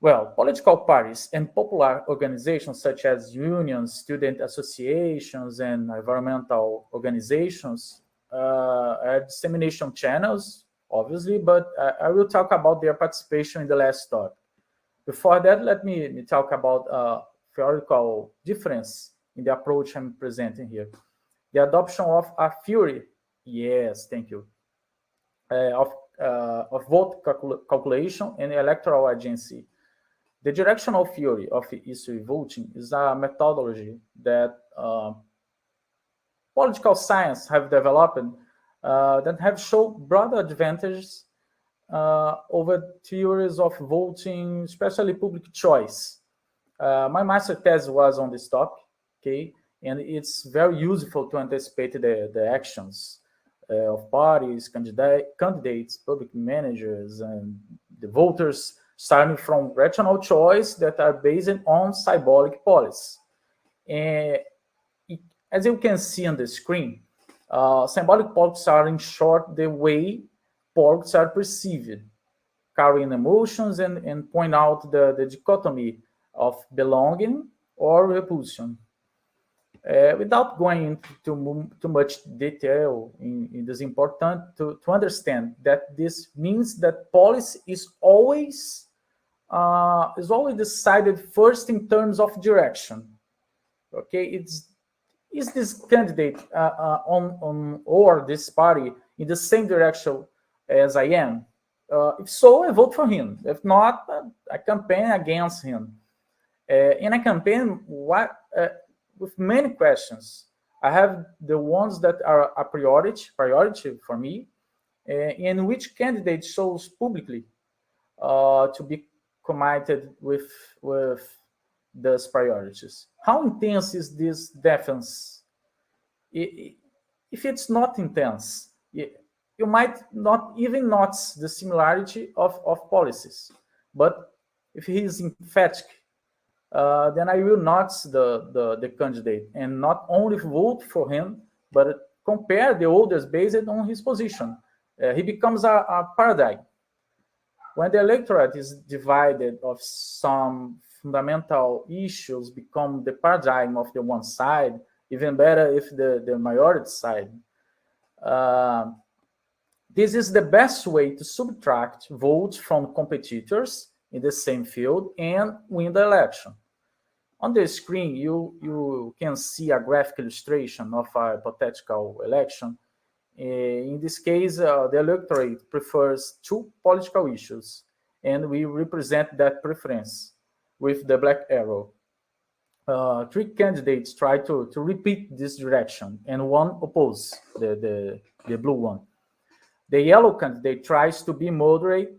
Well, political parties and popular organizations such as unions, student associations, and environmental organizations are dissemination channels, obviously, but I will talk about their participation in the last talk. Before that, let me talk about theoretical difference in the approach I'm presenting here. The adoption of a theory, yes, thank you, of vote calculation and electoral agency. The directional theory of issue voting is a methodology that political science have developed that have shown broad advantages over theories of voting, especially public choice. My master thesis was on this topic, okay, and it's very useful to anticipate the actions of parties, candidates, public managers, and the voters, starting from rational choice that are based on symbolic policy. As you can see on the screen, symbolic politics are, in short, the way politics are perceived, carrying emotions and point out the dichotomy of belonging or repulsion. Without going into too much detail, it is important to understand that this means that policy is always decided first in terms of direction. Okay, is this candidate on or this party in the same direction as I am? If so, I vote for him. If not, I campaign against him. In a campaign, with many questions, I have the ones that are a priority for me, in which candidate shows publicly to be committed with those priorities. How intense is this defense? If it's not intense, you might not even notice the similarity of policies. But if he is emphatic, then I will notice the candidate and not only vote for him, but compare the others based on his position. He becomes a paradigm. When the electorate is divided of some fundamental issues become the paradigm of the one side, even better if the majority side. This is the best way to subtract votes from competitors in the same field and win the election. On the screen, you can see a graphic illustration of a hypothetical election. In this case, the electorate prefers two political issues, and we represent that preference with the black arrow. Three candidates try to repeat this direction, and one opposes the blue one. The yellow candidate tries to be moderate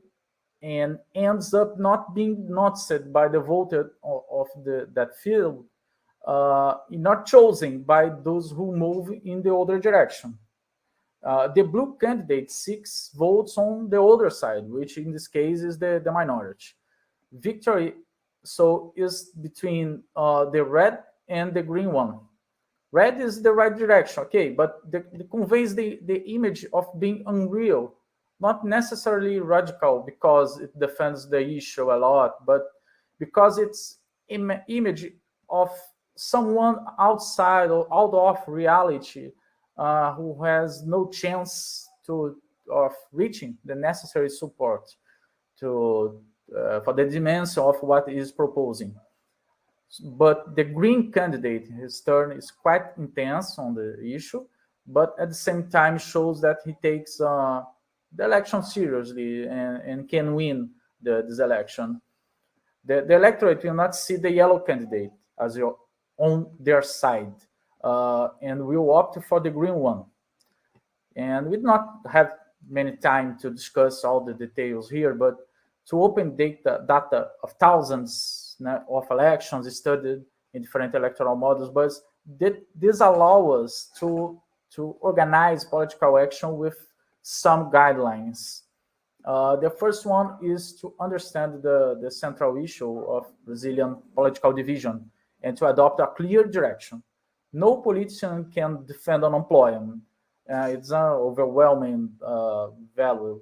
and ends up not being noticed by the voter of that field, not chosen by those who move in the other direction. The blue candidate seeks votes on the other side, which in this case is the minority. Victory, so, is between the red and the green one. Red is the right direction, okay, but it conveys the image of being unreal, not necessarily radical because it defends the issue a lot, but because it's image of someone outside or out of reality who has no chance of reaching the necessary support for the dimension of what he is proposing. But the green candidate, his turn is quite intense on the issue, but at the same time shows that he takes the election seriously and can win this election. The electorate will not see the yellow candidate as on their side and will opt for the green one. And we do not have many time to discuss all the details here, but to open data of thousands of elections studied in different electoral models, but this allows us to organize political action with some guidelines. The first one is to understand the central issue of Brazilian political division and to adopt a clear direction. No politician can defend unemployment. It's an overwhelming value.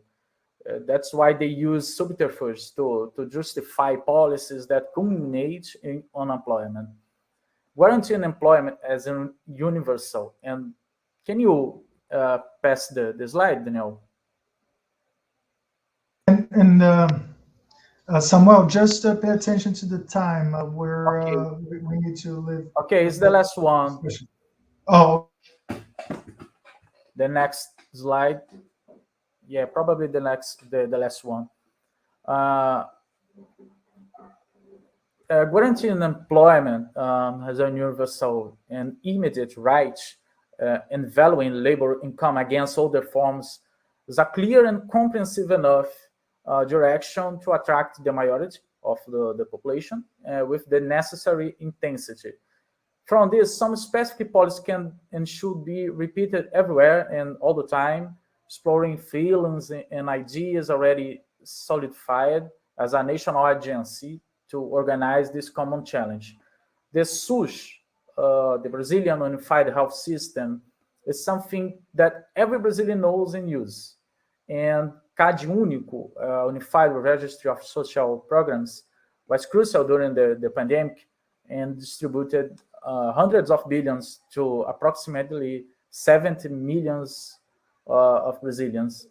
That's why they use subterfuge to justify policies that culminate in unemployment. Guaranteeing employment as a universal. And can you pass the slide, Daniel? And Samuel, just pay attention to the time. We need to live. Okay, it's the last one. Oh. The next slide. Yeah, probably the last one. Guaranteeing employment as a universal and immediate right and valuing labor income against other forms is a clear and comprehensive enough direction to attract the majority of the population with the necessary intensity. From this, some specific policies can and should be repeated everywhere and all the time, exploring feelings and ideas already solidified as a national agency to organize this common challenge. The SUS, the Brazilian Unified Health System, is something that every Brazilian knows and uses. And CAD Único, Unified Registry of Social Programs, was crucial during the pandemic and distributed hundreds of billions to approximately 70 million of Brazilians.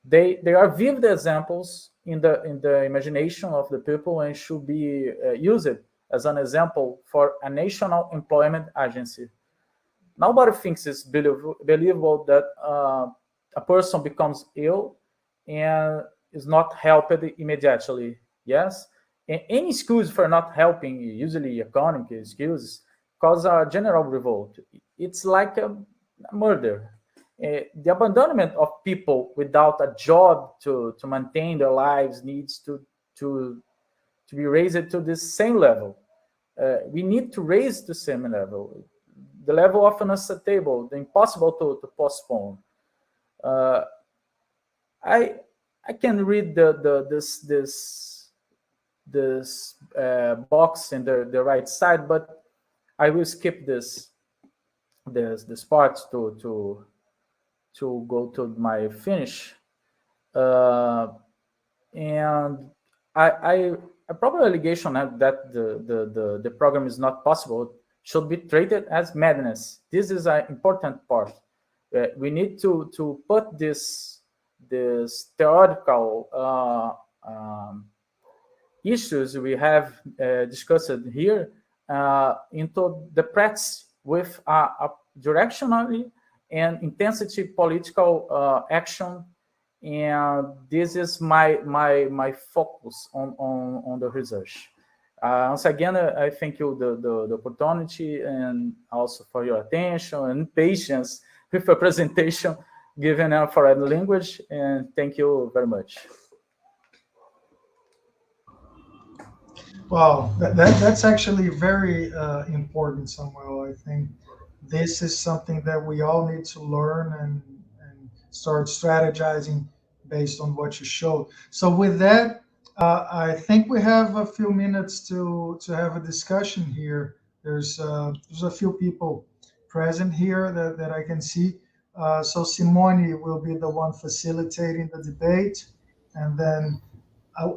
They are vivid examples in the imagination of the people and should be used as an example for a national employment agency. Nobody thinks it's believable that a person becomes ill and is not helped immediately. Yes, and any excuse for not helping, usually economic excuses, cause a general revolt. It's like a murder. The abandonment of people without a job to maintain their lives needs to be raised to the same level. We need to raise the same level, the level of unacceptable, the impossible to postpone. I can read this box in the right side, but I will skip this part to go to my finish. And I probably allegation that the program is not possible should be treated as madness. This is an important part. We need to put this theoretical issues we have discussed here into the practice with a directionally and intensity political action, and this is my focus on the research. Once again, I thank you the opportunity and also for your attention and patience with the presentation given in foreign language, and thank you very much. Wow, that's actually very important, Samuel. I think this is something that we all need to learn and start strategizing based on what you showed. So with that, I think we have a few minutes to have a discussion here. There's a few people present here that I can see. So Simone will be the one facilitating the debate, and then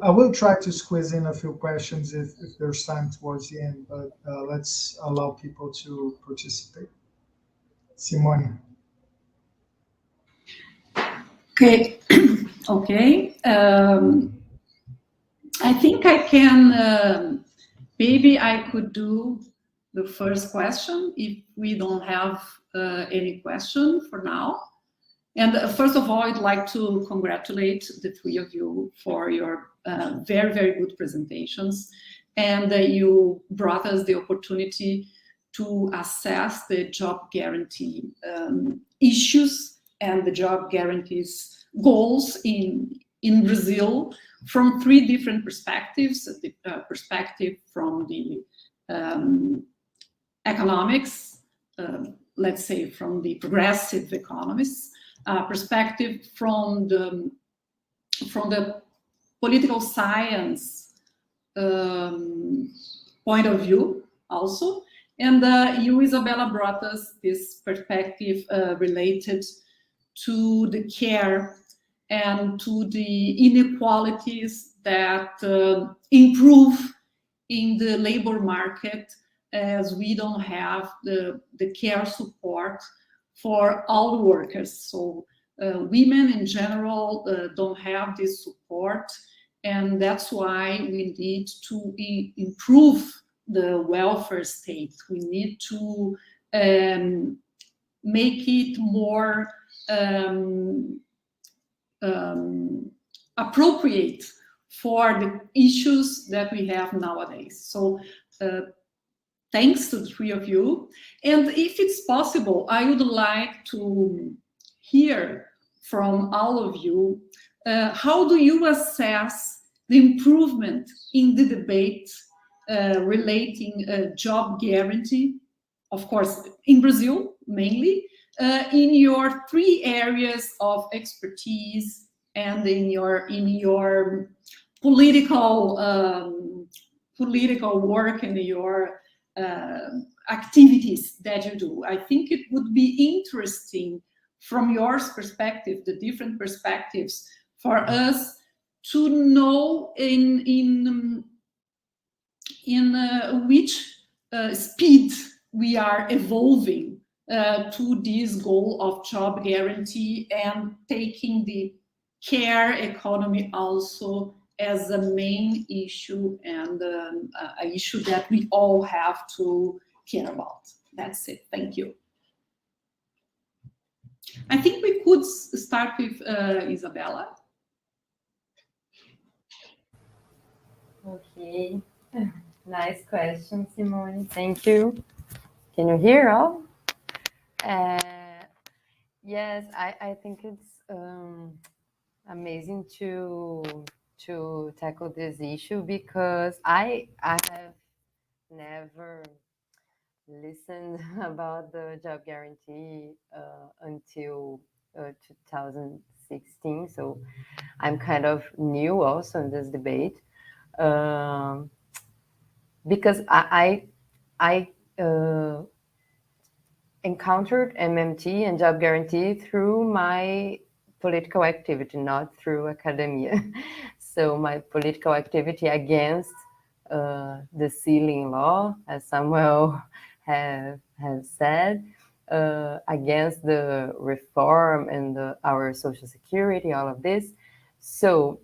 I will try to squeeze in a few questions if there's time towards the end, but let's allow people to participate. Simone. Okay. Okay. I think I can, maybe I could do the first question if we don't have any question for now. And first of all, I'd like to congratulate the three of you for your very, very good presentations. And you brought us the opportunity to assess the job guarantee issues and the job guarantees goals in Brazil from three different perspectives. The perspective from the economics, let's say from the progressive economists, perspective from the political science point of view also. And you, Isabela, brought us this perspective related to the care and to the inequalities that improve in the labor market, as we don't have the care support for all workers. So women in general don't have this support, and that's why we need to improve the welfare state. We need to make it more appropriate for the issues that we have nowadays. So thanks to the three of you. And if it's possible, I would like to hear from all of you, how do you assess the improvement in the debate relating job guarantee, of course, in Brazil mainly, in your three areas of expertise and in your political work and your activities that you do? I think it would be interesting from your perspective, the different perspectives, for us to know in which speed we are evolving to this goal of job guarantee and taking the care economy also as a main issue and an issue that we all have to care about. That's it. Thank you. I think we could start with Isabela. Okay. Nice question, Simone. Thank you. Can you hear all? Yes, I think it's amazing to tackle this issue because I have never listened about the job guarantee until 2016. So I'm kind of new also in this debate because I encountered MMT and job guarantee through my political activity, not through academia. So my political activity against the ceiling law, as Samuel has said, against the reform and our social security, all of this. So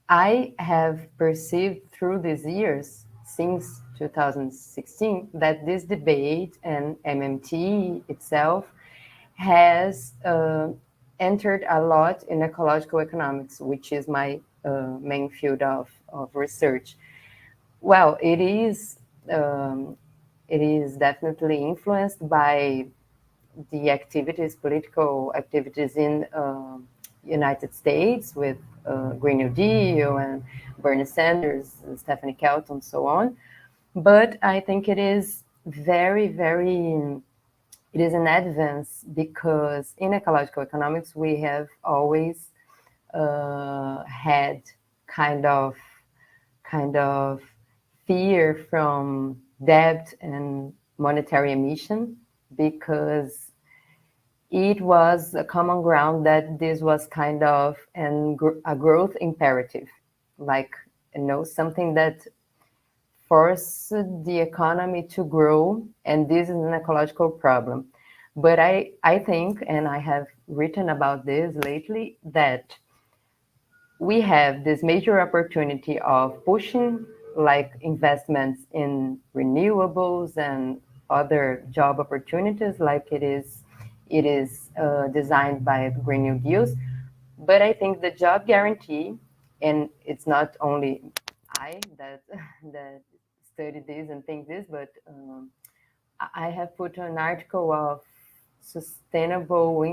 I have perceived through these years, since 2016, that this debate and MMT itself has entered a lot in ecological economics, which is my main field of research. Well, it is definitely influenced by the activities, political activities in United States with Green New Deal and Bernie Sanders, and Stephanie Kelton, and so on. But I think it is very, very it is an advance because in ecological economics we have always had kind of fear from debt and monetary emission, because it was a common ground that this was kind of a growth imperative, like, something that forced the economy to grow, and this is an ecological problem. But I think, and I have written about this lately, that we have this major opportunity of pushing like investments in renewables and other job opportunities, like it is designed by the Green New Deals. But I think the job guarantee, and it's not only I that study this and think this, but I have put an article of Sustainable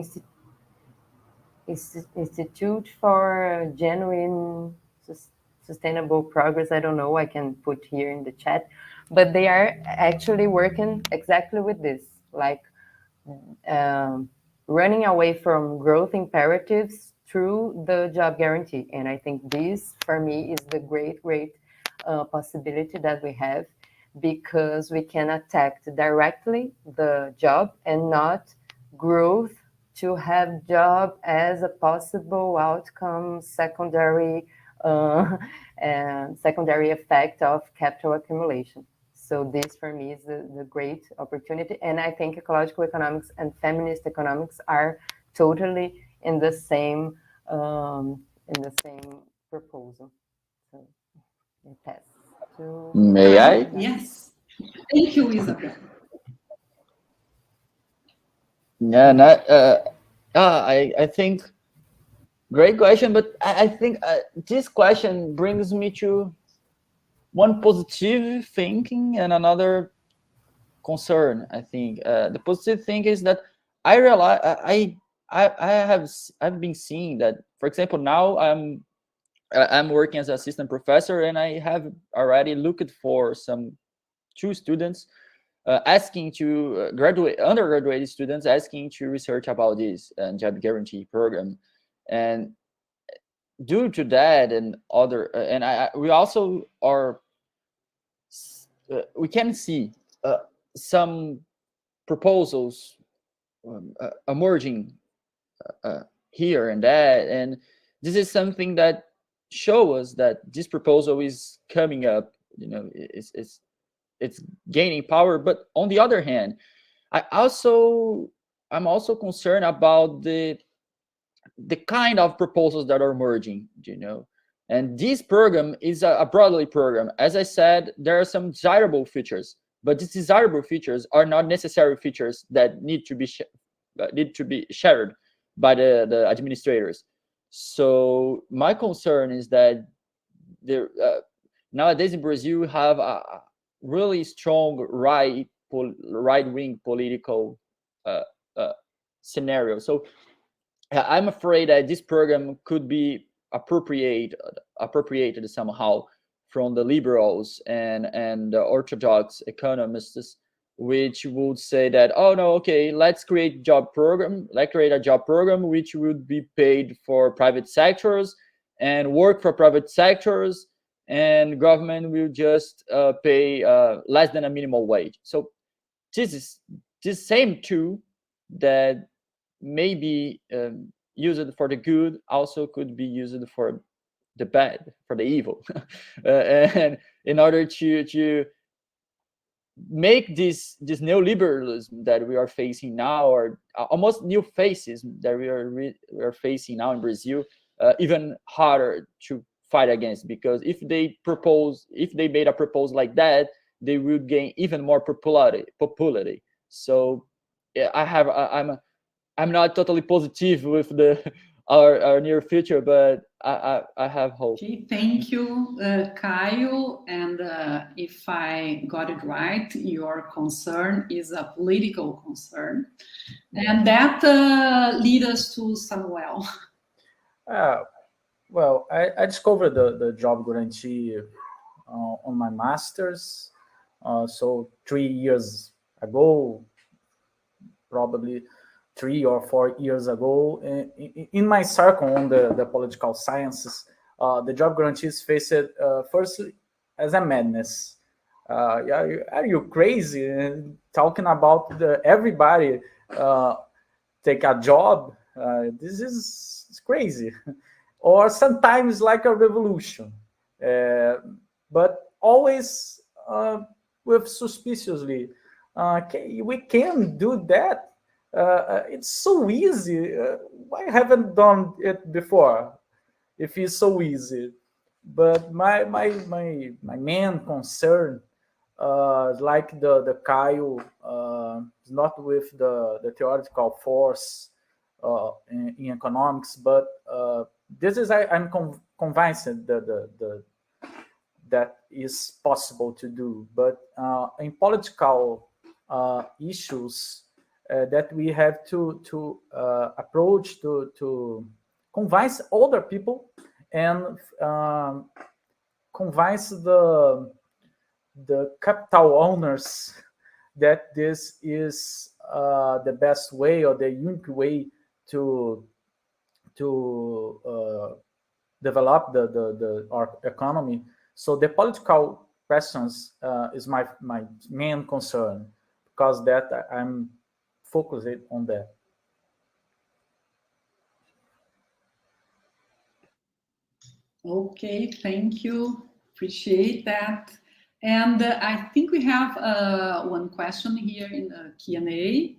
Institute for Genuine Sustainable Progress. I don't know, I can put here in the chat, but they are actually working exactly with this, like running away from growth imperatives through the job guarantee. And I think this, for me, is the great possibility that we have, because we can attack directly the job and not growth to have job as a possible outcome, secondary effect of capital accumulation. So this, for me, is the great opportunity. And I think ecological economics and feminist economics are totally in the same proposal. So I pass to... May I? Yes. Thank you, Isabel. Yeah, I think great question, but I think this question brings me to one positive thinking and another concern. I think the positive thing is that I realize I've been seeing that, for example, now I'm working as an assistant professor, and I have already looked for two students asking to undergraduate students asking to research about this job guarantee program. And due to that and other, and we also are, we can see some proposals emerging here and that, and this is something that show us that this proposal is coming up. It's gaining power. But on the other hand, I'm also concerned about the kind of proposals that are emerging, and this program is a broadly program. As I said, there are some desirable features, but these desirable features are not necessary features that need to be shared by the administrators. So my concern is that nowadays in Brazil, we have a really strong right-wing political scenario. So I'm afraid that this program could be appropriated somehow from the liberals and the orthodox economists, which would say that, oh no, okay, let's create a job program which would be paid for private sectors and work for private sectors, and government will just pay less than a minimum wage. So this same tool that maybe used for the good also could be used for the bad, for the evil. And in order to make this neoliberalism that we are facing now, or almost new faces that we are facing now in Brazil, even harder to fight against, because if they made a proposal like that, they would gain even more popularity. So I'm not totally positive with our near future, but I have hope. Okay, thank you, Caio. And if I got it right, your concern is a political concern, and that leads us to Samuel. Well, I discovered the job guarantee on my master's. So 3 years ago, probably 3 or 4 years ago. In my circle on the political sciences, the job guarantees faced firstly as a madness. Are you crazy? Talking about everybody take a job? This is crazy. Or sometimes like a revolution, but always with suspiciously. We can do that. It's so easy. Why haven't done it before? If it's so easy. But my main concern, like the Caio, is not with the theoretical force in economics, but this is I'm convinced that is possible to do. But in political issues, that we have to approach to convince other people and convince the capital owners that this is the best way or the unique way to develop our economy. So the political questions is my main concern, because that I'm focused on that. Okay, thank you. Appreciate that. And I think we have one question here in the Q&A.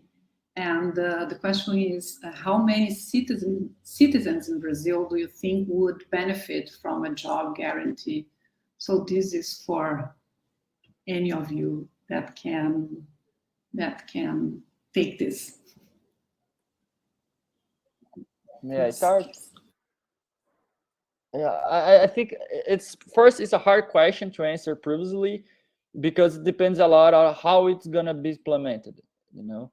And the question is, how many citizens in Brazil do you think would benefit from a job guarantee? So this is for any of you that can take this. May I start? Yeah, I think it's a hard question to answer previously, because it depends a lot on how it's gonna be implemented, you know.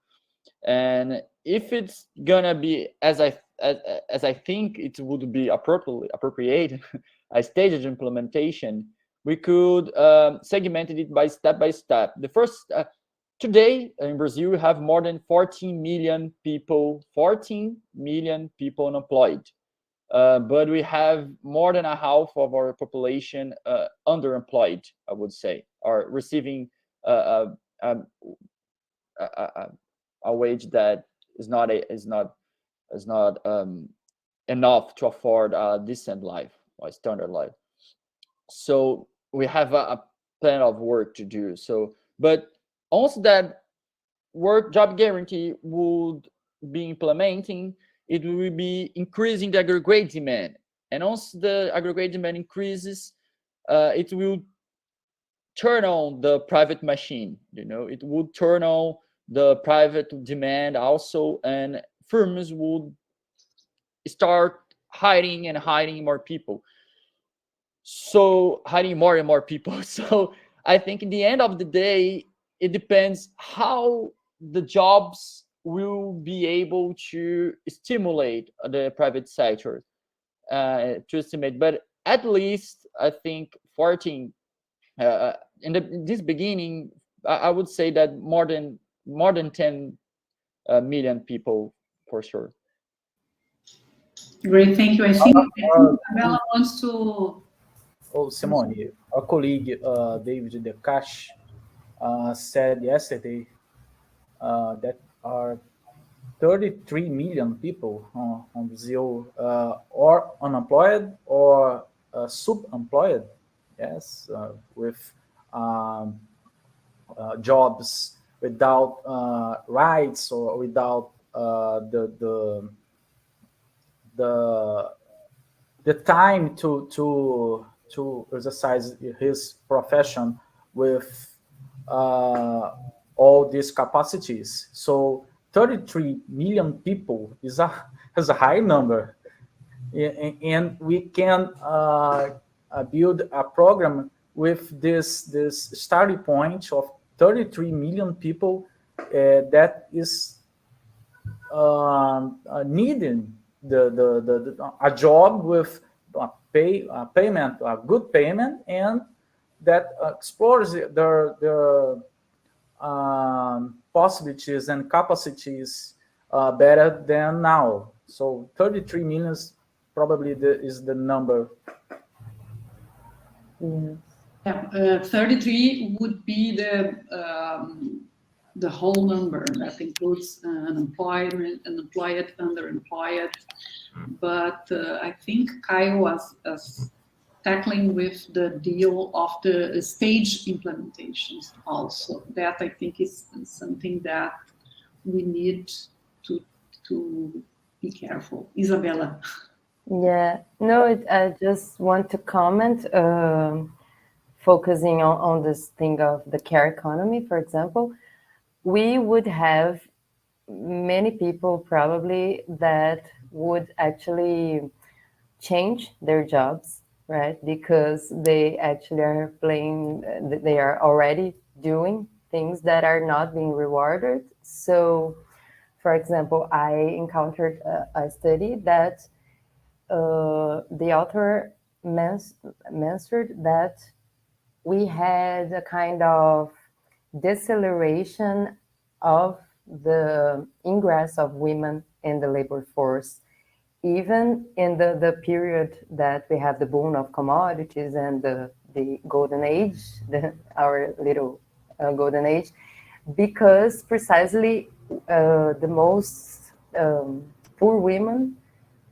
And if it's gonna be as I think it would be appropriate a staged implementation, we could segment it by step. The first, today in Brazil, we have more than 14 million people unemployed. But we have more than a half of our population underemployed, I would say, or receiving a wage that is not enough to afford a decent life or standard life. So we have a plan of work to do. So, but once that job guarantee would be implementing, it will be increasing the aggregate demand. And once the aggregate demand increases, it will turn on the private machine. You know, it would turn on the private demand also, and firms would start hiring more people. So hiring more and more people. So I think in the end of the day, it depends how the jobs will be able to stimulate the private sector to estimate. But at least I think 14 in this beginning, I would say that more than 10 million people for sure. Great, thank you. I think Isabela wants to. Oh, Simone, our colleague David De Cash said yesterday that are 33 million people on Brazil or unemployed or subemployed, yes, with jobs without rights or without the time to exercise his profession with all these capacities. So 33 million people is a high number, and we can build a program with this starting point of 33 million people that is needing a job with a good payment, and that explores their possibilities and capacities better than now. So 33 million probably is the number. Yeah. 33 would be the whole number that includes unemployed, underemployed. But I think Caio was tackling with the deal of the stage implementations also. That I think is something that we need to be careful. Isabela. Yeah, no, I just want to comment, focusing on this thing of the care economy, for example. We would have many people probably that would actually change their jobs, right? Because they actually are they are already doing things that are not being rewarded. So, for example, I encountered a study that the author mentioned that we had a kind of deceleration of the ingress of women in the labor force, even in the period that we have the boom of commodities and the golden age, our little golden age, because precisely the most poor women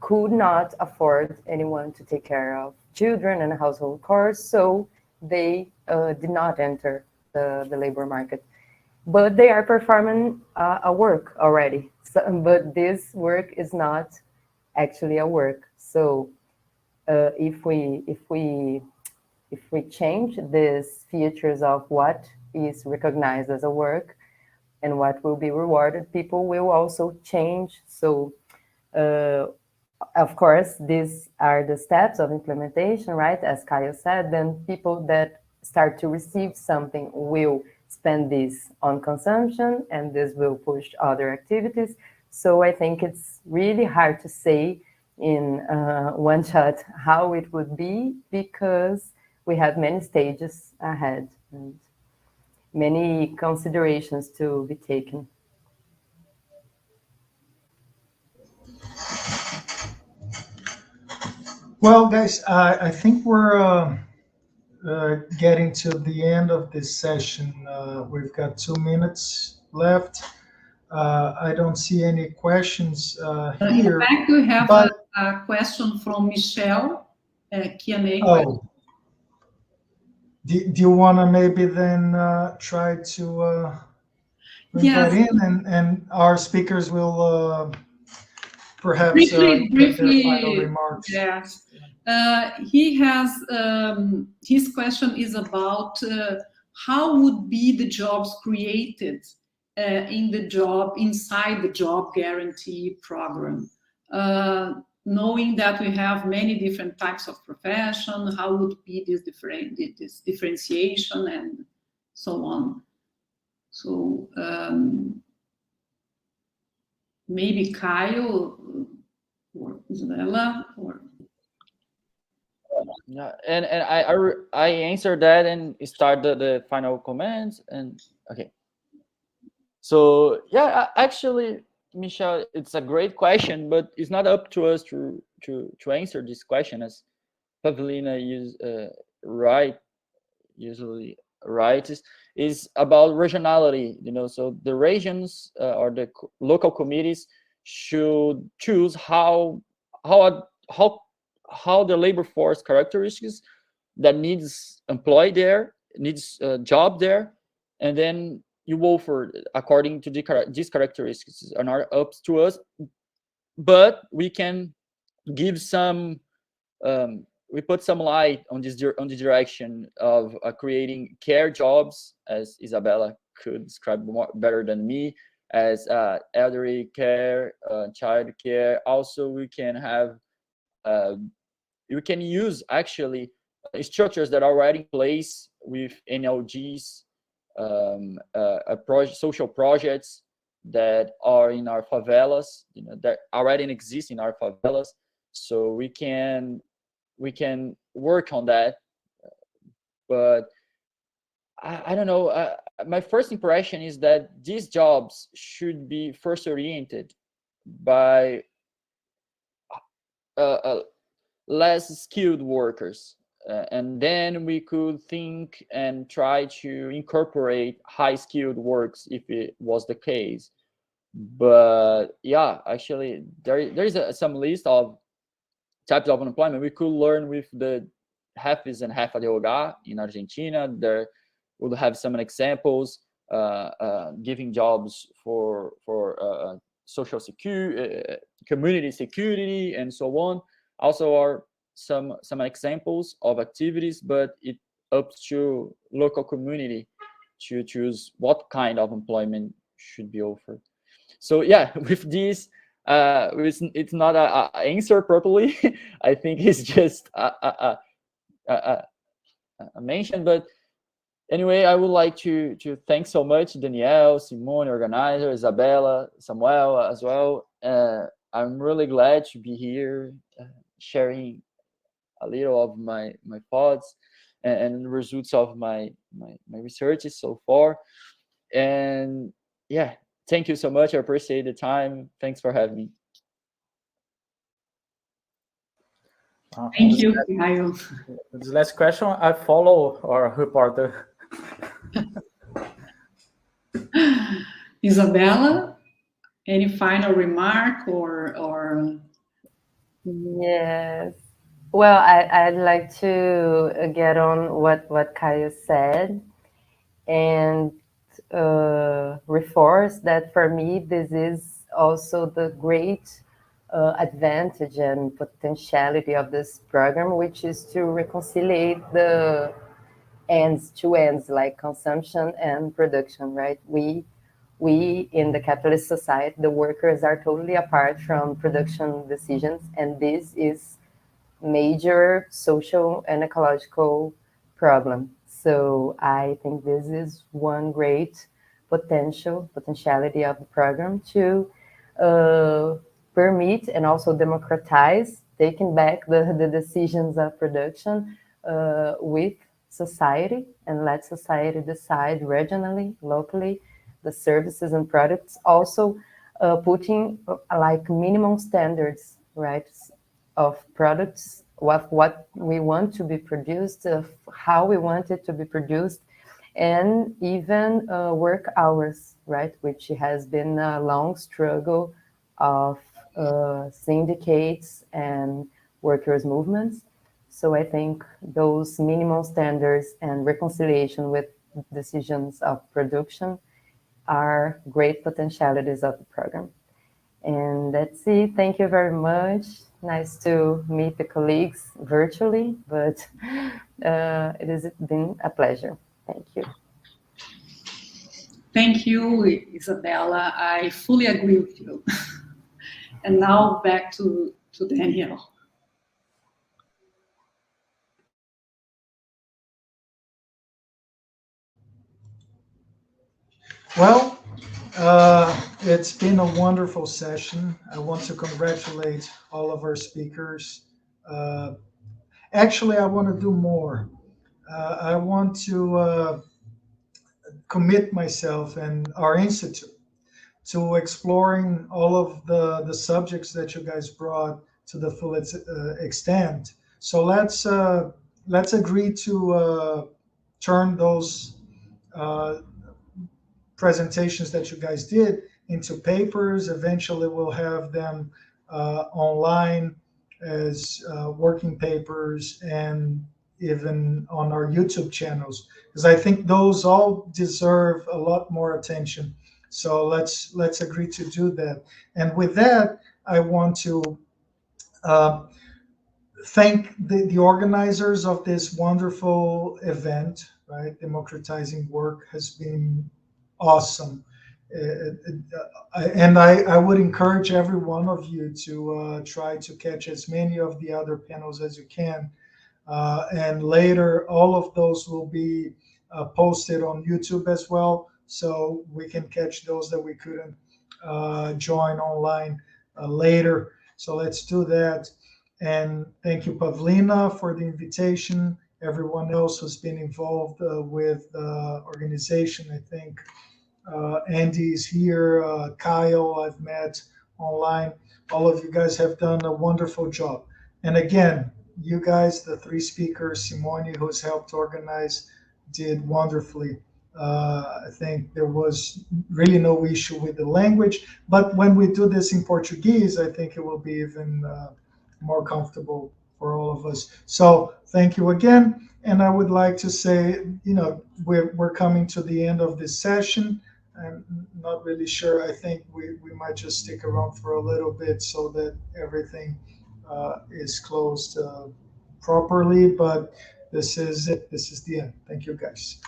could not afford anyone to take care of children and household chores, so they did not enter the labor market. But they are performing a work already. So, but this work is not actually a work. So if we change these features of what is recognized as a work and what will be rewarded, people will also change. So of course, these are the steps of implementation, right? As Caio said, then people that start to receive something will spend this on consumption, and this will push other activities. So I think it's really hard to say in one shot how it would be, because we have many stages ahead and many considerations to be taken. Well, guys, I think we're getting to the end of this session. We've got 2 minutes left. I don't see any questions here. In fact, we have but, a question from Michelle Q&A. Oh, do you want to maybe then try to bring that in, and our speakers will perhaps briefly, give their final remarks? Yes. He has, his question is about how would be the jobs created inside the job guarantee program? Knowing that we have many different types of profession, how would be this differentiation and so on? So maybe Caio or Isabela or... Yeah, and I answered that and start the final comments, and okay. So yeah, actually, Michelle, it's a great question, but it's not up to us to answer this question, as Pavlina usually writes, is about regionality. So the regions or the local committees should choose how the labor force characteristics that needs employed there, needs a job there, and then you will for according to these characteristics are not up to us, but we can give some we put some light on the direction of creating care jobs, as Isabela could describe better than me, as elderly care, child care. Also, we can have you can use actually structures that are already in place with NLGs, social projects that are in our favelas, that already exist in our favelas. So we can work on that. But I don't know. my first impression is that these jobs should be first oriented by less skilled workers, and then we could think and try to incorporate high skilled works if it was the case. But yeah, actually there's some list of types of unemployment we could learn with the HEFES and Heterodox in Argentina. There would have some examples giving jobs for social security, community security, and so on. Also are some examples of activities, but it up to local community to choose what kind of employment should be offered. So yeah, with this, it's not a answer properly. I think it's just a mention. But anyway, I would like to thank so much Danielle, Simone, organizer, Isabela, Samuel as well. I'm really glad to be here, sharing a little of my thoughts and the results of my researches so far. And yeah, thank you so much. I appreciate the time. Thanks for having me. Thank you, Caio. This last question, I follow our reporter. Isabela, any final remark or? Yes. Well, I'd like to get on what Caio said and reinforce that for me, this is also the great advantage and potentiality of this program, which is to reconcile the two ends, like consumption and production, right? We in the capitalist society, the workers are totally apart from production decisions, and this is major social and ecological problem. So I think this is one great potentiality of the program to permit and also democratize taking back the decisions of production with society, and let society decide regionally, locally, the services and products. Also putting like minimum standards, right, of products, what we want to be produced, how we want it to be produced, and even work hours, right, which has been a long struggle of syndicates and workers' movements. So I think those minimum standards and reconciliation with decisions of production are great potentialities of the program. And that's it. Thank you very much. Nice to meet the colleagues virtually, but it has been a pleasure. Thank you. Thank you, Isabela. I fully agree with you. And now back to Daniel. Well, it's been a wonderful session. I want to congratulate all of our speakers. Actually, I want to do more. I want to commit myself and our institute to exploring all of the subjects that you guys brought to the full extent. So let's agree to turn those presentations that you guys did into papers. Eventually, we'll have them online as working papers, and even on our YouTube channels, because I think those all deserve a lot more attention. So let's agree to do that. And with that, I want to thank the organizers of this wonderful event. Right, democratizing work has been awesome. And I would encourage every one of you to try to catch as many of the other panels as you can. And later, all of those will be posted on YouTube as well, so we can catch those that we couldn't join online later. So let's do that. And thank you, Pavlina, for the invitation. everyone else who's been involved with organization. I think Andy is here, Caio I've met online. All of you guys have done a wonderful job. And again, you guys, the three speakers, Simone, who's helped organize, did wonderfully. I think there was really no issue with the language, but when we do this in Portuguese, I think it will be even more comfortable for all of us. So thank you again. And I would like to say, we're coming to the end of this session. I'm not really sure. I think we might just stick around for a little bit so that everything is closed properly, but this is it. This is the end. Thank you, guys.